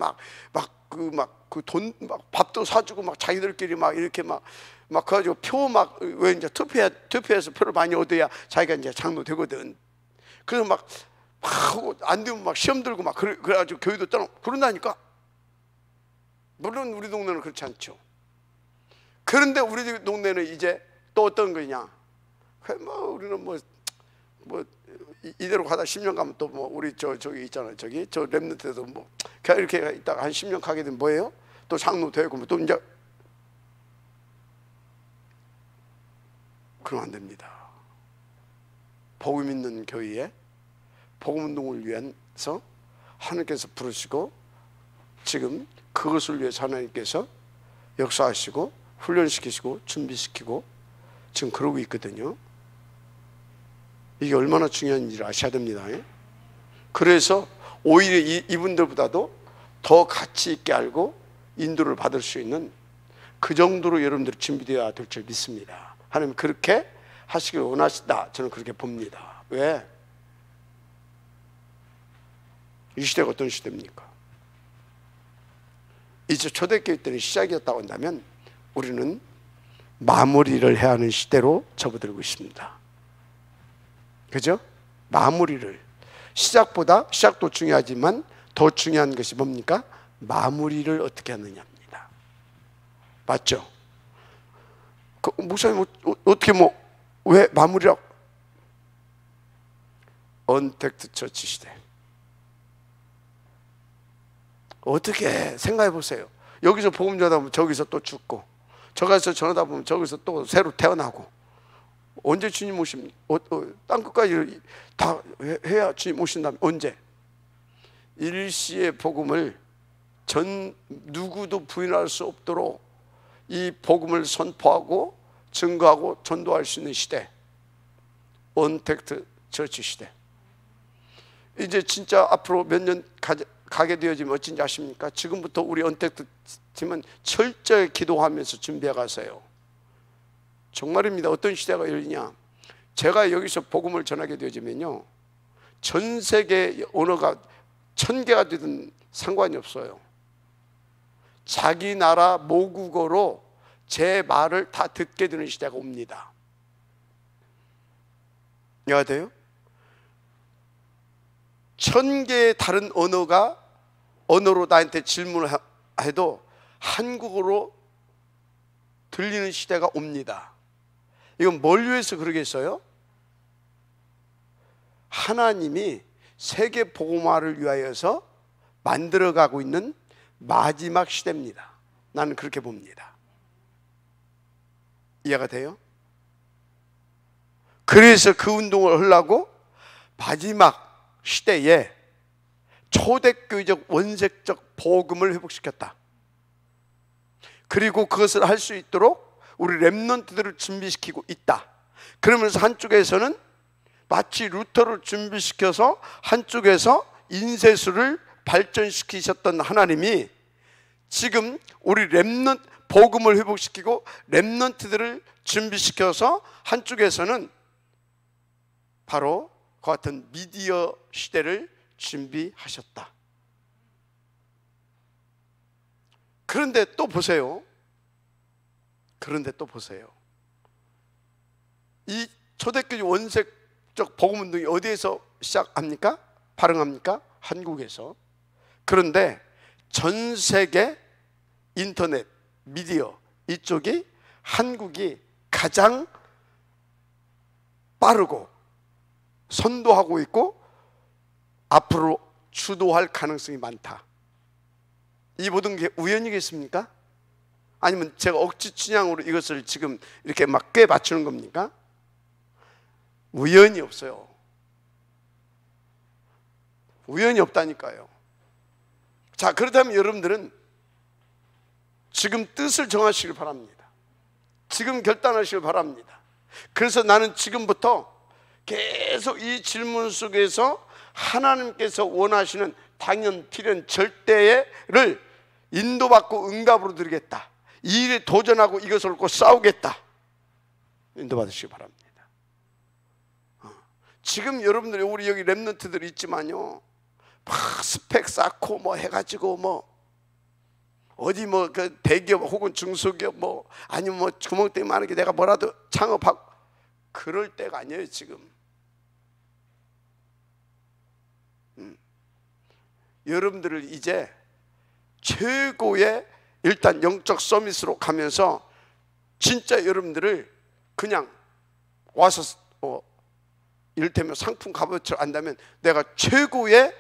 그 돈 밥도 사주고 자기들끼리 이렇게 그래가지고 표 왜 이제 투표해서 표를 많이 얻어야 자기가 이제 장로 되거든. 그래서 하고 안 되면 시험 들고 그래가지고 교회도 떠나 그런다니까. 물론 우리 동네는 그렇지 않죠. 그런데 우리 동네는 이제 또 어떤 거냐? 우리는 이대로 가다 10년 가면 또 뭐 우리 저기 있잖아요. 저기 저 랩런트에도 뭐 그냥 이렇게 있다가 한 10년 가게 되면 뭐예요? 또 장로 되고 또 이제 그러면 안 됩니다. 복음 있는 교회에 복음 운동을 위해서 하나님께서 부르시고 지금 그것을 위해서 하나님께서 역사하시고 훈련시키시고 준비시키고 지금 그러고 있거든요. 이게 얼마나 중요한 일을 아셔야 됩니다. 그래서 오히려 이분들보다도 더 가치 있게 알고 인도를 받을 수 있는 그 정도로 여러분들이 준비되어야 될 줄 믿습니다. 하나님 그렇게 하시길 원하신다. 저는 그렇게 봅니다. 왜? 이 시대가 어떤 시대입니까? 이제 초대교회 때는 시작이었다고 한다면 우리는 마무리를 해야 하는 시대로 접어들고 있습니다. 그죠? 마무리를, 시작도 중요하지만 더 중요한 것이 뭡니까? 마무리를 어떻게 하느냐입니다. 맞죠? 목사님 어떻게 왜 마무리라고? 언택트 처치 시대. 어떻게 생각해 보세요. 여기서 복음 전하다 보면 저기서 또 죽고, 저기서 전하다 보면 저기서 또 새로 태어나고. 언제 주님 오십니까? 땅끝까지 다 해야 주님 오신다면 언제? 일시의 복음을 누구도 부인할 수 없도록 이 복음을 선포하고 증거하고 전도할 수 있는 시대, 언택트 처치 시대. 이제 진짜 앞으로 몇 년 가게 되어지면 어쩐지 아십니까? 지금부터 우리 언택트 팀은 철저히 기도하면서 준비해 가세요. 정말입니다. 어떤 시대가 열리냐? 제가 여기서 복음을 전하게 되어지면요, 전 세계 언어가 1000개가 되든 상관이 없어요. 자기 나라 모국어로 제 말을 다 듣게 되는 시대가 옵니다. 이해가 돼요? 1000개의 다른 언어로 나한테 질문을 해도 한국어로 들리는 시대가 옵니다. 이건 뭘 위해서 그러겠어요? 하나님이 세계 복음화를 위하여서 만들어가고 있는 마지막 시대입니다. 나는 그렇게 봅니다. 이해가 돼요? 그래서 그 운동을 하려고 마지막 시대에 초대교회적 원색적 복음을 회복시켰다. 그리고 그것을 할 수 있도록 우리 렘넌트들을 준비시키고 있다. 그러면서 한쪽에서는 마치 루터를 준비시켜서 한쪽에서 인쇄술을 발전시키셨던 하나님이 지금 우리 복음을 회복시키고 렘넌트들을 준비시켜서 한쪽에서는 바로 그 같은 미디어 시대를 준비하셨다. 그런데 또 보세요. 이 초대교회 원색적 복음 운동이 어디에서 시작합니까? 발흥합니까? 한국에서. 그런데 전 세계 인터넷, 미디어 이쪽이 한국이 가장 빠르고 선도하고 있고 앞으로 주도할 가능성이 많다. 이 모든 게 우연이겠습니까? 아니면 제가 억지 춘향으로 이것을 지금 이렇게 막 꽤 맞추는 겁니까? 우연이 없어요. 우연이 없다니까요. 자, 그렇다면 여러분들은 지금 뜻을 정하시길 바랍니다. 지금 결단하시길 바랍니다. 그래서 나는 지금부터 계속 이 질문 속에서 하나님께서 원하시는 당연, 필연, 절대를 인도받고 응답으로 드리겠다. 이 일에 도전하고 이것을 놓고 싸우겠다. 인도받으시기 바랍니다. 지금 여러분들이 우리 여기 렘넌트들 있지만요, 막 스펙 쌓고 뭐 해가지고 어디 그 대기업 혹은 중소기업 아니면 구멍때문에 많은 게 내가 뭐라도 창업하고 그럴 때가 아니에요 지금. 여러분들을 이제 최고의 일단 영적 서밋으로 가면서 진짜 여러분들을 그냥 와서 이를테면 상품 값어치를 안다면 내가 최고의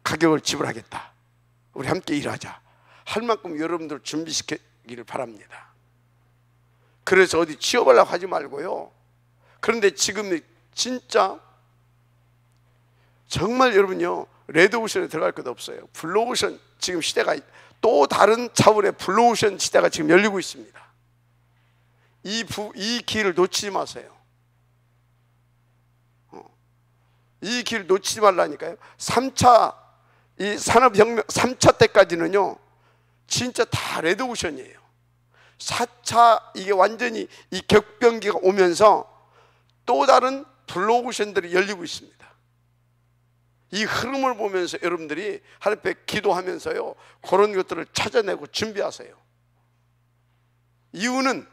가격을 지불하겠다. 우리 함께 일하자 할 만큼 여러분들 준비시키기를 바랍니다. 그래서 어디 취업하려고 하지 말고요. 그런데 지금 진짜 정말 여러분요, 레드오션에 들어갈 것도 없어요. 블루오션, 지금 시대가 또 다른 차원의 블루오션 시대가 지금 열리고 있습니다. 이 기회를 놓치지 마세요. 이 기회를 놓치지 말라니까요. 3차 이 산업혁명 3차 때까지는요 진짜 다 레드오션이에요. 4차 이게 완전히 이 격변기가 오면서 또 다른 블루오션들이 열리고 있습니다. 이 흐름을 보면서 여러분들이 하나님 앞에 기도하면서요 그런 것들을 찾아내고 준비하세요. 이유는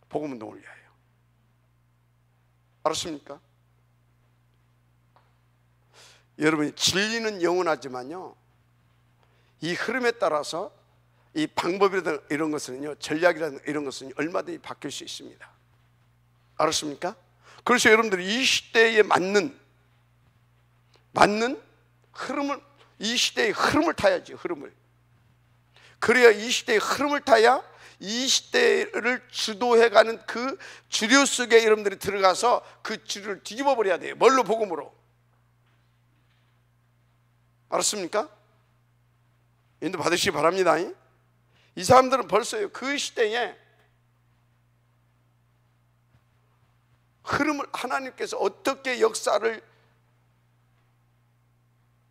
복음운동을 위하여. 알았습니까? 여러분이 진리는 영원하지만요 이 흐름에 따라서 이 방법이라든 이런 것은요, 전략이라든 이런 것은 얼마든지 바뀔 수 있습니다. 알았습니까? 그래서 여러분들이 이 시대에 맞는 흐름을, 이 시대의 흐름을 타야지. 흐름을. 그래야 이 시대의 흐름을 타야 이 시대를 주도해가는 그 주류 속에 여러분들이 들어가서 그 주류를 뒤집어 버려야 돼요. 뭘로? 복음으로. 알았습니까? 인도 받으시기 바랍니다. 이 사람들은 벌써요 그 시대에 흐름을 하나님께서 어떻게 역사를,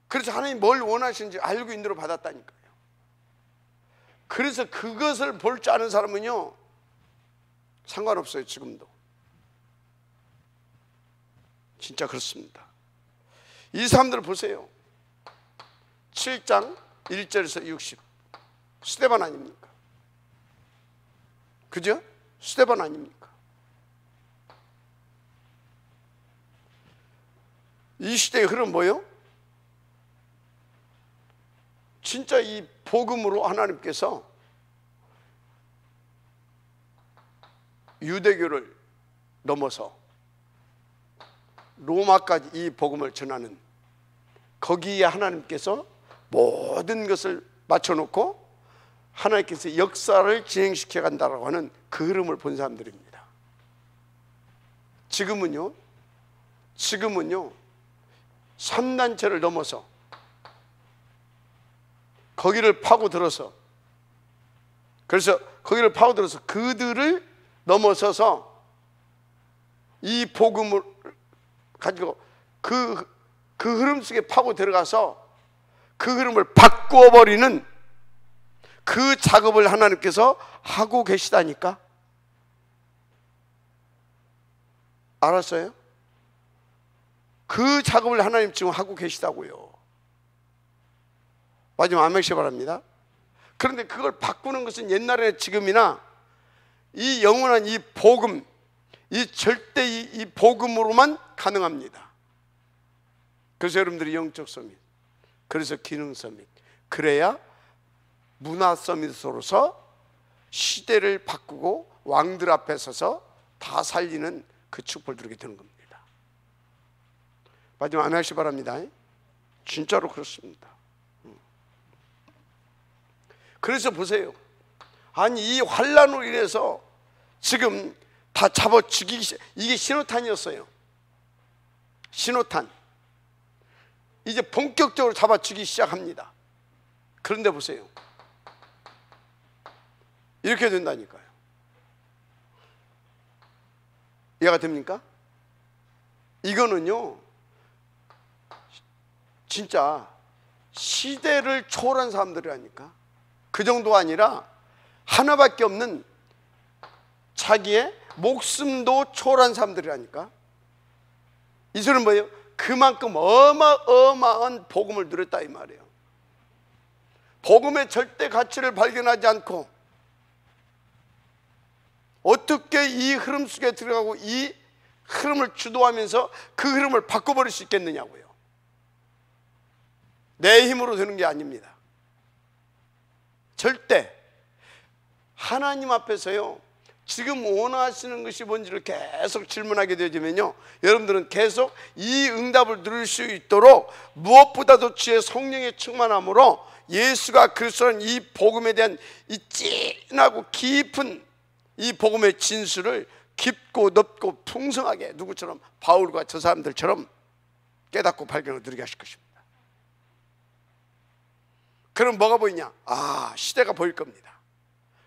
그래서 하나님 뭘 원하시는지 알고 인도를 받았다니까요. 그래서 그것을 볼 줄 아는 사람은요 상관없어요. 지금도 진짜 그렇습니다. 이 사람들을 보세요. 7장 1절에서 60 스데반 아닙니까? 그죠? 스데반 아닙니까? 이 시대의 흐름 뭐예요? 진짜 이 복음으로 하나님께서 유대교를 넘어서 로마까지 이 복음을 전하는, 거기에 하나님께서 모든 것을 맞춰놓고 하나님께서 역사를 진행시켜 간다고 하는 그 흐름을 본 사람들입니다. 지금은요 3단체를 넘어서 거기를 파고들어서, 그래서 거기를 파고들어서 그들을 넘어서서 이 복음을 가지고 그 흐름 속에 파고 들어가서 그 흐름을 바꾸어 버리는 그 작업을 하나님께서 하고 계시다니까. 알았어요? 그 작업을 하나님 지금 하고 계시다고요. 마지막 아멘시 바랍니다. 그런데 그걸 바꾸는 것은 옛날에 지금이나 이 영원한 이 복음, 이 절대 이 복음으로만 가능합니다. 그래서 여러분들이 영적 서밋, 그래서 기능 서밋, 그래야 문화 서밋으로서 시대를 바꾸고 왕들 앞에 서서 다 살리는 그 축복을 누리게 되는 겁니다. 마지막 아멘 하시기 바랍니다. 진짜로 그렇습니다. 그래서 보세요. 아니 이 환란으로 인해서 지금 다 잡아 죽이기, 이게 신호탄이었어요. 신호탄. 이제 본격적으로 잡아 죽이기 시작합니다. 그런데 보세요. 이렇게 된다니까요. 이해가 됩니까? 이거는요 진짜 시대를 초월한 사람들이라니까. 그 정도가 아니라 하나밖에 없는 자기의 목숨도 초월한 사람들이라니까. 이 소리는 뭐예요? 그만큼 어마어마한 복음을 누렸다 이 말이에요. 복음의 절대 가치를 발견하지 않고 어떻게 이 흐름 속에 들어가고 이 흐름을 주도하면서 그 흐름을 바꿔버릴 수 있겠느냐고요. 내 힘으로 되는 게 아닙니다. 절대 하나님 앞에서요 지금 원하시는 것이 뭔지를 계속 질문하게 되어지면요, 여러분들은 계속 이 응답을 누릴 수 있도록 무엇보다도 주의 성령의 충만함으로 예수가 그리스도라는 이 복음에 대한 이 진하고 깊은 이 복음의 진수를 깊고 넓고 풍성하게 누구처럼, 바울과 저 사람들처럼 깨닫고 발견을 누리게 하실 것입니다. 그럼 뭐가 보이냐? 아, 시대가 보일 겁니다.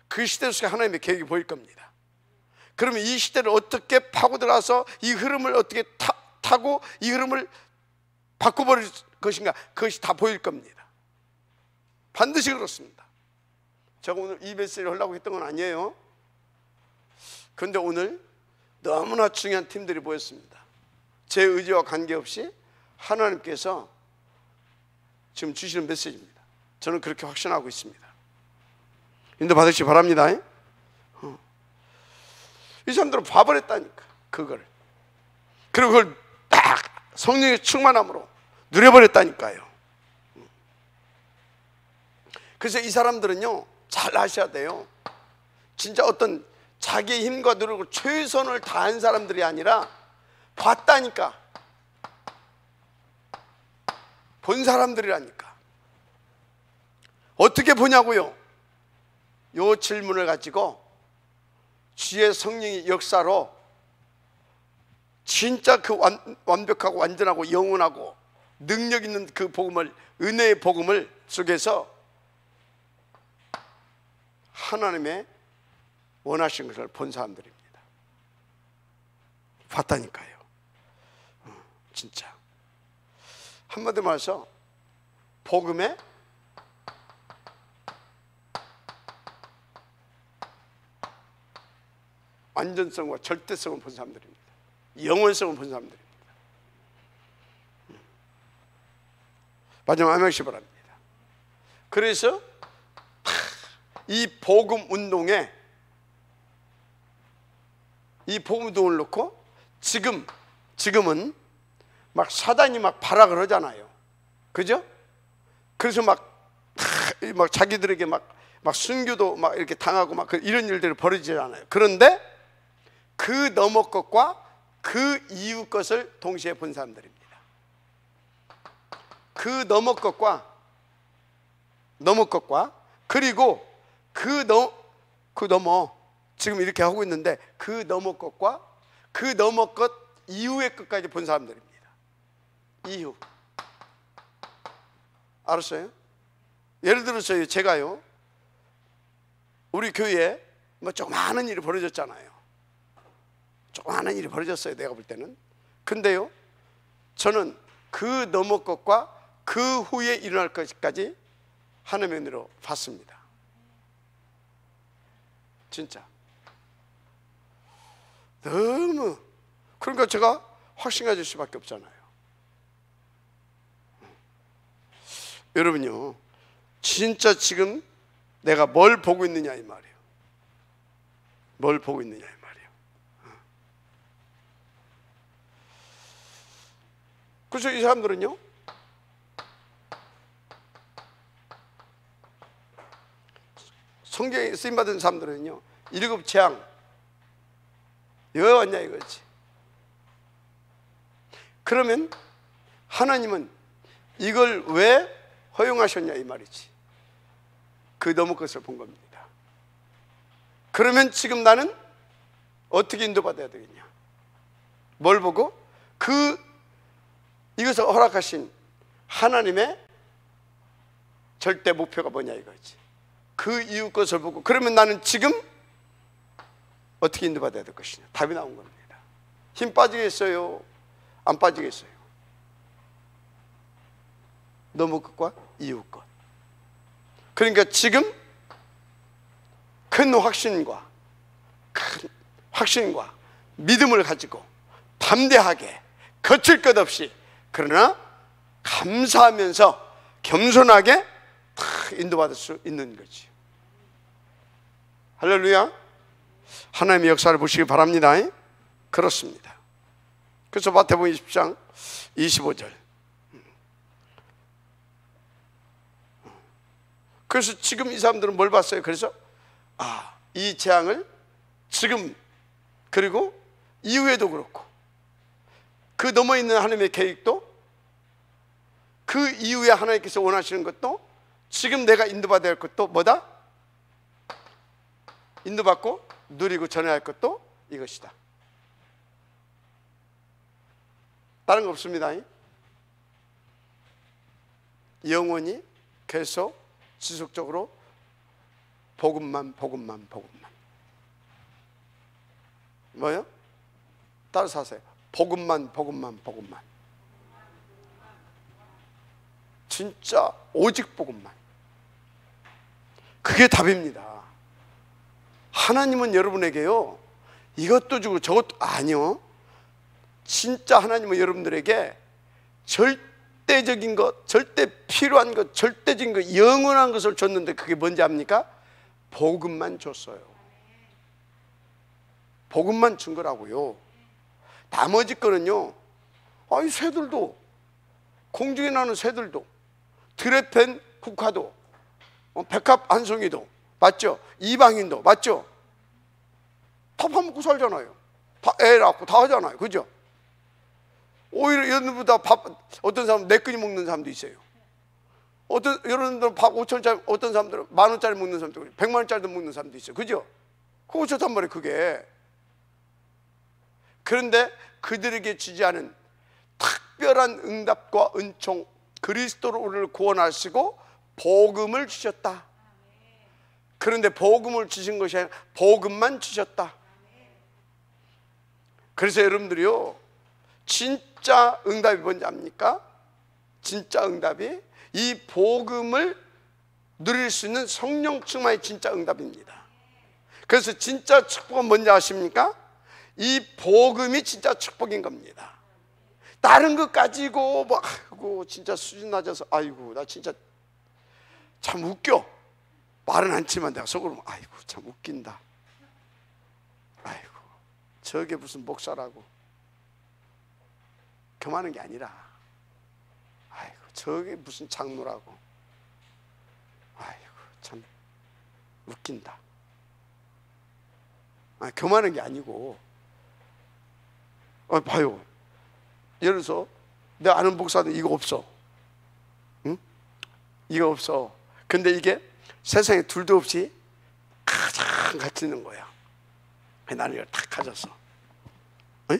그 시대 속에 하나님의 계획이 보일 겁니다. 그러면 이 시대를 어떻게 파고들어서 이 흐름을 어떻게 타고 이 흐름을 바꿔버릴 것인가, 그것이 다 보일 겁니다. 반드시 그렇습니다. 제가 오늘 이 메시지를 하려고 했던 건 아니에요. 그런데 오늘 너무나 중요한 팀들이 보였습니다. 제 의지와 관계없이 하나님께서 지금 주시는 메시지입니다. 저는 그렇게 확신하고 있습니다. 인도 받으시기 바랍니다. 이 사람들은 봐버렸다니까, 그걸. 그리고 그걸 딱 성령의 충만함으로 누려버렸다니까요. 그래서 이 사람들은요, 잘 아셔야 돼요. 진짜 어떤 자기의 힘과 노력을 최선을 다한 사람들이 아니라 봤다니까, 본 사람들이라니까. 어떻게 보냐고요? 요 질문을 가지고 주의 성령의 역사로 진짜 그 완벽하고 완전하고 영원하고 능력 있는 그 복음을, 은혜의 복음을 속에서 하나님의 원하신 것을 본 사람들입니다. 봤다니까요. 진짜 한마디로 말해서 복음의 완전성과 절대성을 본 사람들입니다. 영원성을 본 사람들입니다. 마지막 한 명씩 바랍니다. 그래서 이 복음 운동에, 이 복음 운동을 놓고 지금은 막 사단이 막 발악을 하잖아요. 그죠? 그래서 막 자기들에게 막 순교도 막 이렇게 당하고 막 이런 일들이 벌어지잖아요. 그런데 그 너머 것과 그 이후 것을 동시에 본 사람들입니다. 그 너머 것과 그리고 그 너머 지금 이렇게 하고 있는데 그 너머 것과 그 너머 것 이후의 것까지 본 사람들입니다. 이후. 알았어요? 예를 들어서 제가요, 우리 교회에 뭐 조그마한 일이 벌어졌잖아요. 조그마한 일이 벌어졌어요, 내가 볼 때는. 근데요, 저는 그 너머 것과 그 후에 일어날 것까지 하나님의 눈으로 봤습니다. 진짜 너무, 그러니까 제가 확신 가질 수밖에 없잖아요. 여러분요, 진짜 지금 내가 뭘 보고 있느냐 이 말이에요. 뭘 보고 있느냐 이 말이에요. 그래서 이 사람들은요, 성경에 쓰임받은 사람들은요, 7 재앙 왜 왔냐 이거지. 그러면 하나님은 이걸 왜 허용하셨냐 이 말이지. 그 너머 것을 본 겁니다. 그러면 지금 나는 어떻게 인도받아야 되겠냐? 뭘 보고? 이것을 허락하신 하나님의 절대 목표가 뭐냐 이거지. 그 이후 것을 보고, 그러면 나는 지금 어떻게 인도받아야 될 것이냐. 답이 나온 겁니다. 힘 빠지겠어요? 안 빠지겠어요? 너머 것과 이후 것. 그러니까 지금 큰 확신과 믿음을 가지고 담대하게 거칠 것 없이, 그러나 감사하면서 겸손하게 인도받을 수 있는 거지. 할렐루야. 하나님의 역사를 보시기 바랍니다. 그렇습니다. 그래서 마태복음 20장 25절. 그래서 지금 이 사람들은 뭘 봤어요? 그래서 이 재앙을 지금 그리고 이후에도 그렇고 그 넘어 있는 하나님의 계획도 그 이후에 하나님께서 원하시는 것도 지금 내가 인도받아야 할 것도 뭐다? 인도받고 누리고 전해야 할 것도 이것이다. 다른 거 없습니다. 영원히 계속 지속적으로 복음만 뭐요? 따라서 하세요. 복음만 진짜 오직 복음만. 그게 답입니다. 하나님은 여러분에게요 이것도 주고 저것도 아니요, 진짜 하나님은 여러분들에게 절대적인 것, 절대 필요한 것, 절대적인 것, 영원한 것을 줬는데 그게 뭔지 압니까? 복음만 줬어요. 복음만 준 거라고요. 나머지 거는요, 이 새들도, 공중에 나는 새들도, 들에 팬 국화도, 백합 안송이도, 맞죠? 이방인도, 맞죠? 다 밥 먹고 살잖아요. 다 애 낳고 다 하잖아요. 그죠? 오히려 여러분보다 밥, 어떤 사람은 4끼니 먹는 사람도 있어요. 여러분들은 밥 5천원짜리, 어떤 사람들은 10,000원짜리 먹는 사람도 있고 100만원짜리도 먹는 사람도 있어요. 그죠? 그거 좋단 말이에요, 그게. 그런데 그들에게 주지 않은 특별한 응답과 은총, 그리스도로 우리를 구원하시고 복음을 주셨다. 그런데 복음을 주신 것이 아니라 복음만 주셨다. 그래서 여러분들이요, 진짜 응답이 뭔지 압니까? 진짜 응답이 이 복음을 누릴 수 있는 성령 충만이 진짜 응답입니다. 그래서 진짜 축복은 뭔지 아십니까? 이 복음이 진짜 축복인 겁니다. 다른 것 가지고 뭐 아이고 진짜 수준 낮아서 아이고 나 진짜 참 웃겨. 말은 않지만 내가 속으로 아이고 참 웃긴다. 아이고 저게 무슨 목사라고 겸하는 게 아니라 아이고 저게 무슨 장로라고 아이고 참 웃긴다. 겸하는 게 아니고 봐요. 예를 들어서 내가 아는 목사는 이거 없어. 응? 이거 없어. 근데 이게 세상에 둘도 없이 가장 가치 있는 거야. 나는 이걸 다 가졌어. 응?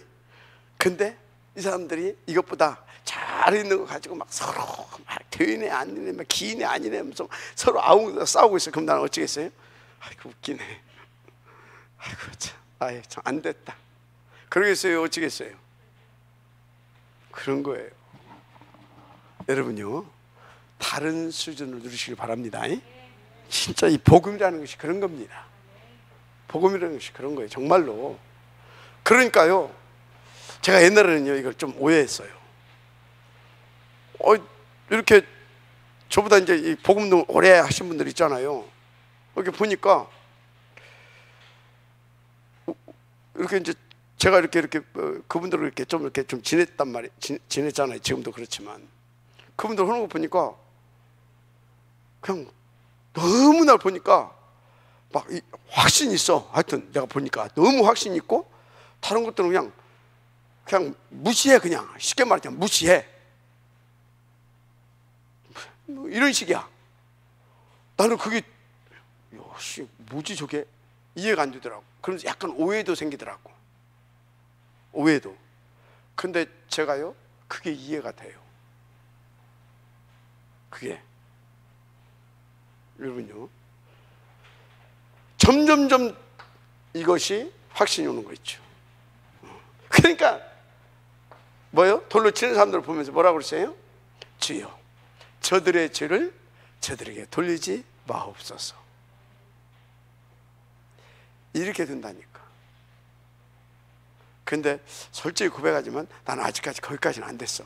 근데 이 사람들이 이것보다 잘 있는 거 가지고 막 서로 막 되네 아니네 막 기네 아니네 하면서 서로 싸우고 있어. 그럼 나는 어쩌겠어요? 아이고 웃기네. 아이고 참 안 됐다. 그러겠어요? 어쩌겠어요? 그런 거예요. 여러분요, 다른 수준을 누리시길 바랍니다. 진짜 이 복음이라는 것이 그런 겁니다. 복음이라는 것이 그런 거예요. 정말로. 그러니까요, 제가 옛날에는요 이걸 좀 오해했어요. 이렇게 저보다 이제 이 복음도 오래 하신 분들 있잖아요. 이렇게 보니까 이렇게 이제 제가 이렇게 그분들을 이렇게 좀 지냈단 말이에요. 지냈잖아요. 지금도 그렇지만 그분들 하는 거 보니까 그냥 너무 날 보니까 막 확신 있어. 하여튼 내가 보니까 너무 확신 있고 다른 것들은 그냥 무시해. 그냥 쉽게 말하면 무시해. 뭐 이런 식이야. 나는 그게 역시 뭐지 저게 이해가 안 되더라고. 그러면서 약간 오해도 생기더라고. 오해도. 근데 제가요 그게 이해가 돼요. 그게 여러분요 점점점 이것이 확신이 오는 거 있죠. 그러니까 뭐요? 돌로 치는 사람들을 보면서 뭐라고 그러세요? 주여 저들의 죄를 저들에게 돌리지 마옵소서. 이렇게 된다니까. 근데 솔직히 고백하지만 나는 아직까지 거기까지는 안 됐어.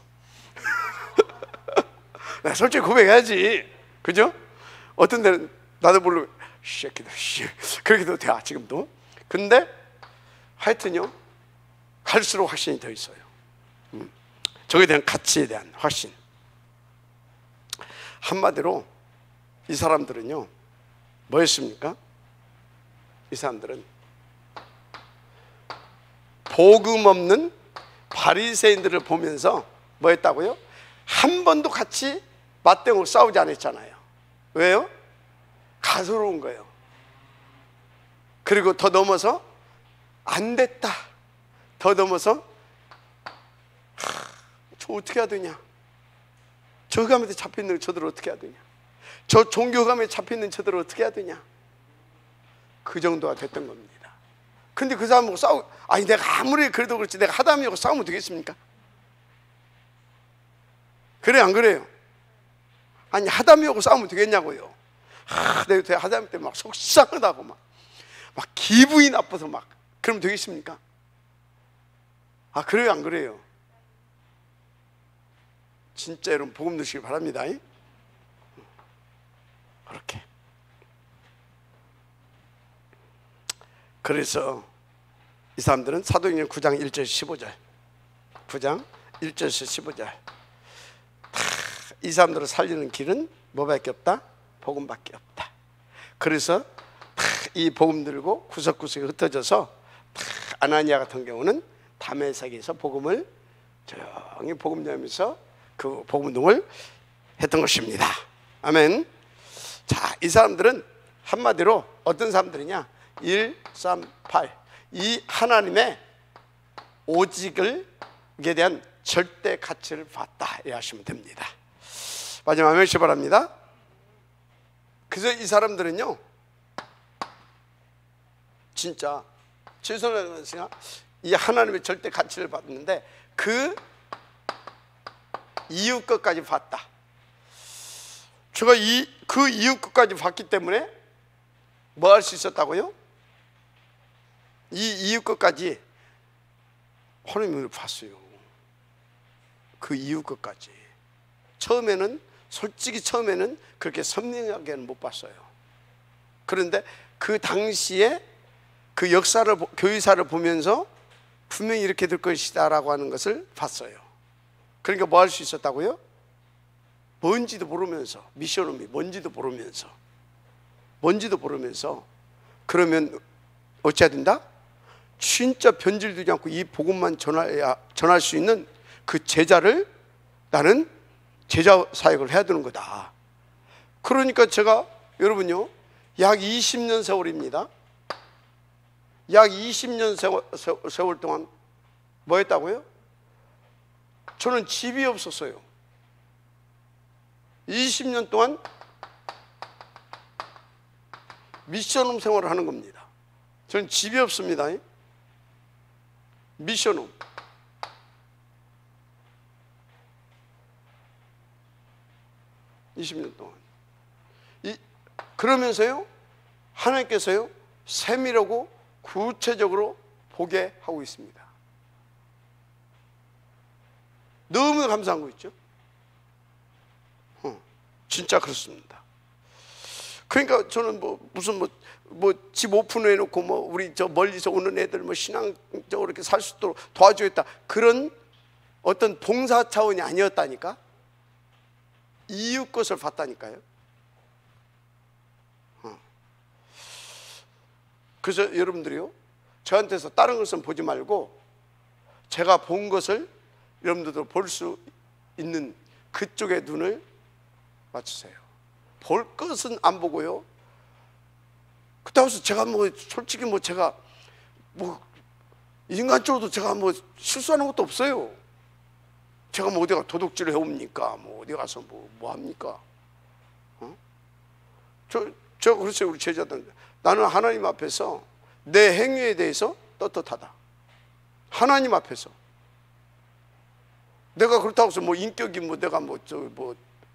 나 솔직히 고백해야지. 그죠? 어떤 데는 나도 모르고 새끼들 그렇게도 돼 지금도. 근데 하여튼요 갈수록 확신이 더 있어요. 저에 대한 가치에 대한 확신. 한마디로 이 사람들은요 뭐였습니까? 이 사람들은 복음 없는 바리새인들을 보면서 뭐 했다고요? 한 번도 같이 맞대고 싸우지 않았잖아요. 왜요? 가소로운 거예요. 그리고 더 넘어서 안 됐다. 더 넘어서 저 어떻게 해야 되냐? 저 흑암에 잡혀있는 저들 어떻게 해야 되냐? 저 종교 흑암에 잡혀있는 저들 어떻게 해야 되냐? 그 정도가 됐던 겁니다. 근데 그 사람하고 아니 내가 아무리 그래도 그렇지 내가 하다미하고 싸우면 되겠습니까? 그래 안 그래요? 아니 하다미하고 싸우면 되겠냐고요. 내가 하다미 때문에 막 속상하다고 막 기분이 나빠서 막 그러면 되겠습니까? 그래요 안 그래요? 진짜 여러분 복음 넣으시길 바랍니다. 그렇게. 그래서 이 사람들은 사도행전 9장 1절 15절 9장 1절에서 15절 이 사람들을 살리는 길은 뭐밖에 없다? 복음밖에 없다. 그래서 이 복음 들고 구석구석에 흩어져서 아나니아 같은 경우는 다메섹에서 복음을 조용히 복음 전하면서 그 복음 운동을 했던 것입니다. 아멘. 자, 이 사람들은 한마디로 어떤 사람들이냐? 1, 3, 8 이 하나님의 오직에 대한 절대 가치를 봤다 이해하시면 됩니다. 마지막 아멘 바랍니다. 그래서 이 사람들은요 진짜 최선을 다해서 이 하나님의 절대 가치를 봤는데 그 이유 것까지 봤다. 제가 그 이유 것까지 봤기 때문에 뭐 할 수 있었다고요? 이 이유 것까지 하나님을 봤어요. 그 이유 것까지. 솔직히 처음에는 그렇게 선명하게는 못 봤어요. 그런데 그 당시에 그 역사를 교회사를 보면서 분명히 이렇게 될 것이다 라고 하는 것을 봤어요. 그러니까 뭐 할 수 있었다고요? 뭔지도 모르면서 미션홈이 뭔지도 모르면서 그러면 어찌해야 된다? 진짜 변질 되지 않고 이 복음만 전할 수 있는 그 제자를 나는 제자 사역을 해야 되는 거다. 그러니까 제가 여러분요 약 20년 세월입니다. 약 20년 세월 동안 뭐 했다고요? 저는 집이 없었어요. 20년 동안 미션홈 생활을 하는 겁니다. 저는 집이 없습니다. 미션홈. 그러면서요 하나님께서요 세밀하고 구체적으로 보게 하고 있습니다. 너무 감사한 거 있죠? 진짜 그렇습니다. 그러니까 저는 무슨 집 오픈해 놓고 우리 저 멀리서 오는 애들 신앙적으로 이렇게 살 수 있도록 도와주겠다 그런 어떤 봉사 차원이 아니었다니까. 이유 것을 봤다니까요. 그래서 여러분들이요 저한테서 다른 것은 보지 말고 제가 본 것을 여러분들도 볼 수 있는 그쪽에 눈을 맞추세요. 볼 것은 안 보고요. 그렇다고 해서 제가 솔직히 제가 인간적으로도 제가 실수하는 것도 없어요. 제가 어디 가 도둑질을 해옵니까? 어디 가서 뭐 합니까? 제가 그랬어요. 우리 제자들 나는 하나님 앞에서 내 행위에 대해서 떳떳하다. 하나님 앞에서 내가 그렇다고 해서 인격이 내가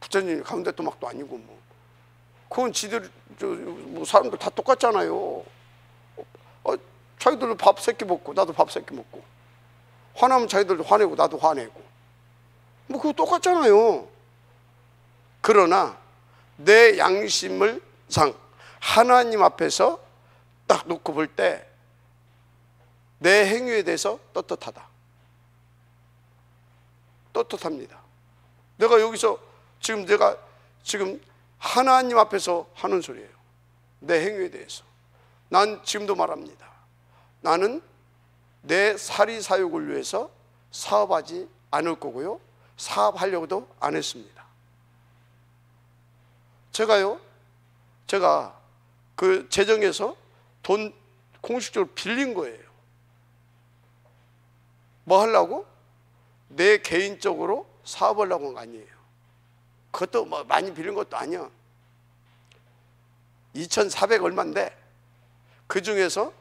부처님 가운데 토막도 아니고 그건 지들 사람들 다 똑같잖아요. 자기들도 밥 새끼 먹고 나도 밥 새끼 먹고 화나면 자기들도 화내고 나도 화내고 그거 똑같잖아요. 그러나 내 양심을 상 하나님 앞에서 딱 놓고 볼 때 내 행위에 대해서 떳떳합니다. 내가 여기서 내가 지금 하나님 앞에서 하는 소리예요. 내 행위에 대해서 난 지금도 말합니다. 나는 내 사리 사욕을 위해서 사업하지 않을 거고요, 사업하려고도 안 했습니다. 제가 그 재정에서 돈 공식적으로 빌린 거예요. 뭐 하려고? 내 개인적으로 사업하려고 한 거 아니에요. 그것도 뭐 많이 빌린 것도 아니야. 2,400 얼마인데 그 중에서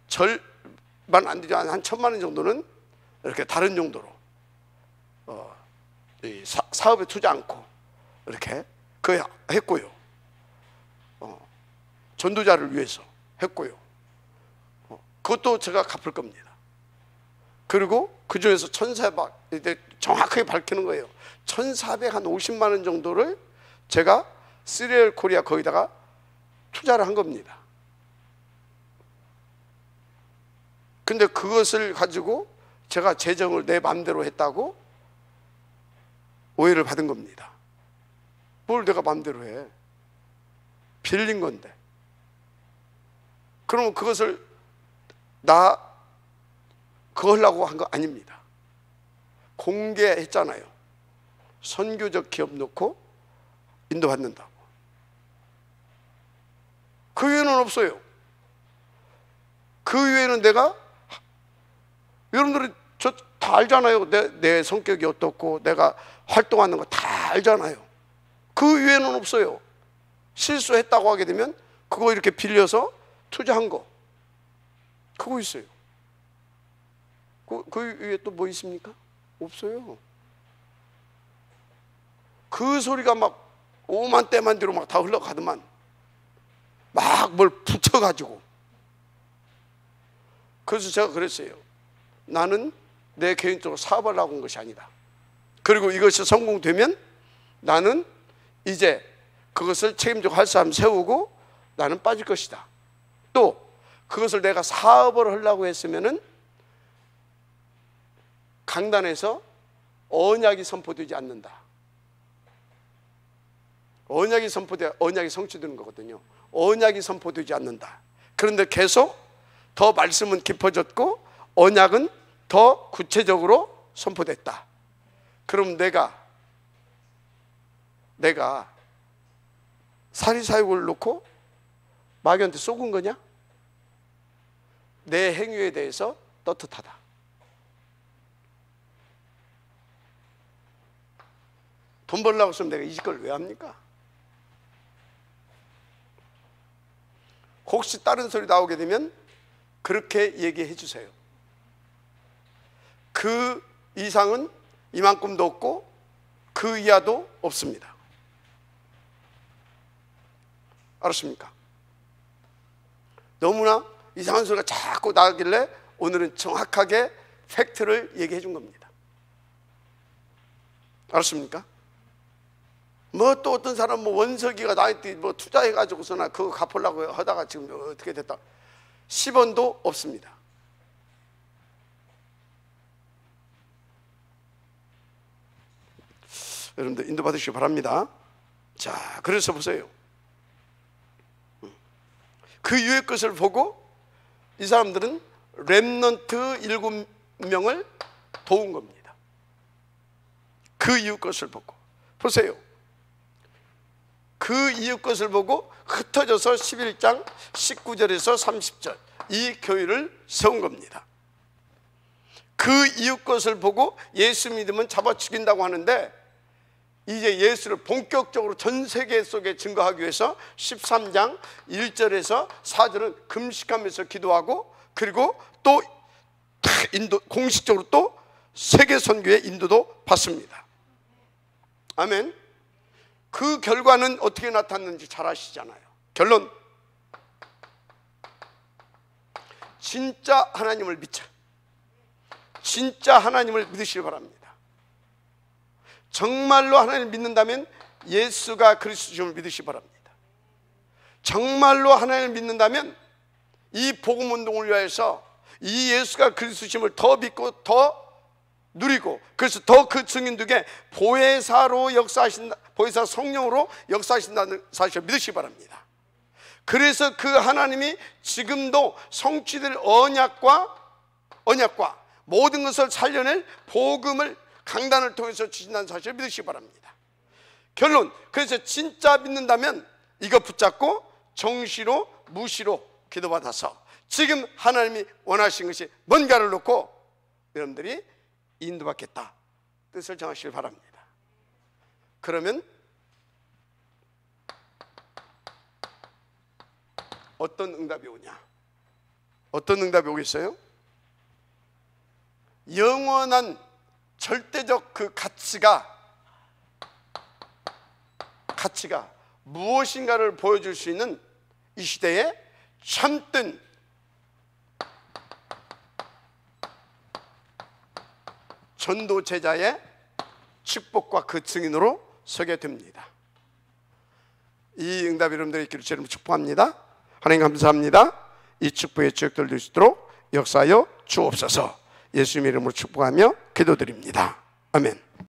절반 안 되죠. 한 1,000만 원 정도는 이렇게 다른 용도로 사업에 투자 않고 이렇게 그 했고요. 전도자를 위해서 했고요. 그것도 제가 갚을 겁니다. 그리고 그 중에서 1,400, 이제 정확하게 밝히는 거예요. 1,450만 원 정도를 제가 시리얼 코리아 거기다가 투자를 한 겁니다. 근데 그것을 가지고 제가 재정을 내 마음대로 했다고 오해를 받은 겁니다. 뭘 내가 마음대로 해? 빌린 건데. 그러면 그것을 그거 하려고 한 거 아닙니다. 공개했잖아요. 선교적 기업 놓고 인도받는다고. 그 외에는 없어요. 그 외에는 내가, 여러분들이 저 다 알잖아요. 내 성격이 어떻고 내가 활동하는 거 다 알잖아요. 그 외에는 없어요. 실수했다고 하게 되면 그거 이렇게 빌려서 투자한 거, 그거 있어요. 그 위에 또 뭐 있습니까? 없어요. 그 소리가 막 오만 때만 뒤로 막 다 흘러가더만, 막 뭘 붙여가지고. 그래서 제가 그랬어요. 나는 내 개인적으로 사업하려고 한 것이 아니다. 그리고 이것이 성공되면 나는 이제 그것을 책임지고 할 사람 세우고 나는 빠질 것이다. 또 그것을 내가 사업을 하려고 했으면은 강단에서 언약이 선포되지 않는다. 언약이 성취되는 거거든요. 언약이 선포되지 않는다. 그런데 계속 더 말씀은 깊어졌고 언약은 더 구체적으로 선포됐다. 그럼 내가 사리사욕을 놓고 마귀한테 쏘은 거냐? 내 행위에 대해서 떳떳하다. 돈 벌려고 했으면 내가 이 짓을 왜 합니까? 혹시 다른 소리 나오게 되면 그렇게 얘기해 주세요. 그 이상은 이만큼도 없고 그 이하도 없습니다. 알았습니까? 너무나 이상한 소리가 자꾸 나길래 오늘은 정확하게 팩트를 얘기해 준 겁니다. 알았습니까? 뭐 또 어떤 사람 뭐 원석이가 나한테 뭐 투자해가지고서나 그거 갚으려고 하다가 지금 어떻게 됐다. 10원도 없습니다. 여러분들 인도 받으시기 바랍니다. 자, 그래서 보세요. 그 이후의 것을 보고 이 사람들은 렘넌트 7명을 도운 겁니다. 그 이후 것을 보고 보세요. 그 이후 것을 보고 흩어져서 11장 19절에서 30절 이 교회를 세운 겁니다. 그 이후 것을 보고 예수 믿으면 잡아 죽인다고 하는데 이제 예수를 본격적으로 전 세계 속에 증거하기 위해서 13장 1절에서 4절은 금식하면서 기도하고 그리고 또 공식적으로 또 세계 선교의 인도도 받습니다. 아멘. 그 결과는 어떻게 나타났는지 잘 아시잖아요. 결론, 진짜 하나님을 믿자. 진짜 하나님을 믿으시기 바랍니다. 정말로 하나님을 믿는다면 예수가 그리스도심을 믿으시기 바랍니다. 정말로 하나님을 믿는다면 이 복음운동을 위해서 이 예수가 그리스도심을 더 믿고 더 누리고 그래서 더 그 증인들에게 보혜사로 역사하신다, 보혜사 성령으로 역사하신다는 사실을 믿으시기 바랍니다. 그래서 그 하나님이 지금도 성취될 언약과 언약과 모든 것을 살려낼 복음을 강단을 통해서 주신다는 사실을 믿으시기 바랍니다. 결론, 그래서 진짜 믿는다면 이거 붙잡고 정시로 무시로 기도받아서 지금 하나님이 원하신 것이 뭔가를 놓고 여러분들이 인도받겠다 뜻을 정하시길 바랍니다. 그러면 어떤 응답이 오냐? 어떤 응답이 오겠어요? 영원한 절대적 그 가치가 무엇인가를 보여줄 수 있는 이 시대에 참된 전도 제자의 축복과 그 증인으로 서게 됩니다. 이 응답이 여러분들의 있기를 주님으로 축복합니다. 하나님 감사합니다. 이 축복의 지역들 될 수 있도록 역사하여 주옵소서. 예수님의 이름으로 축복하며 기도드립니다. 아멘.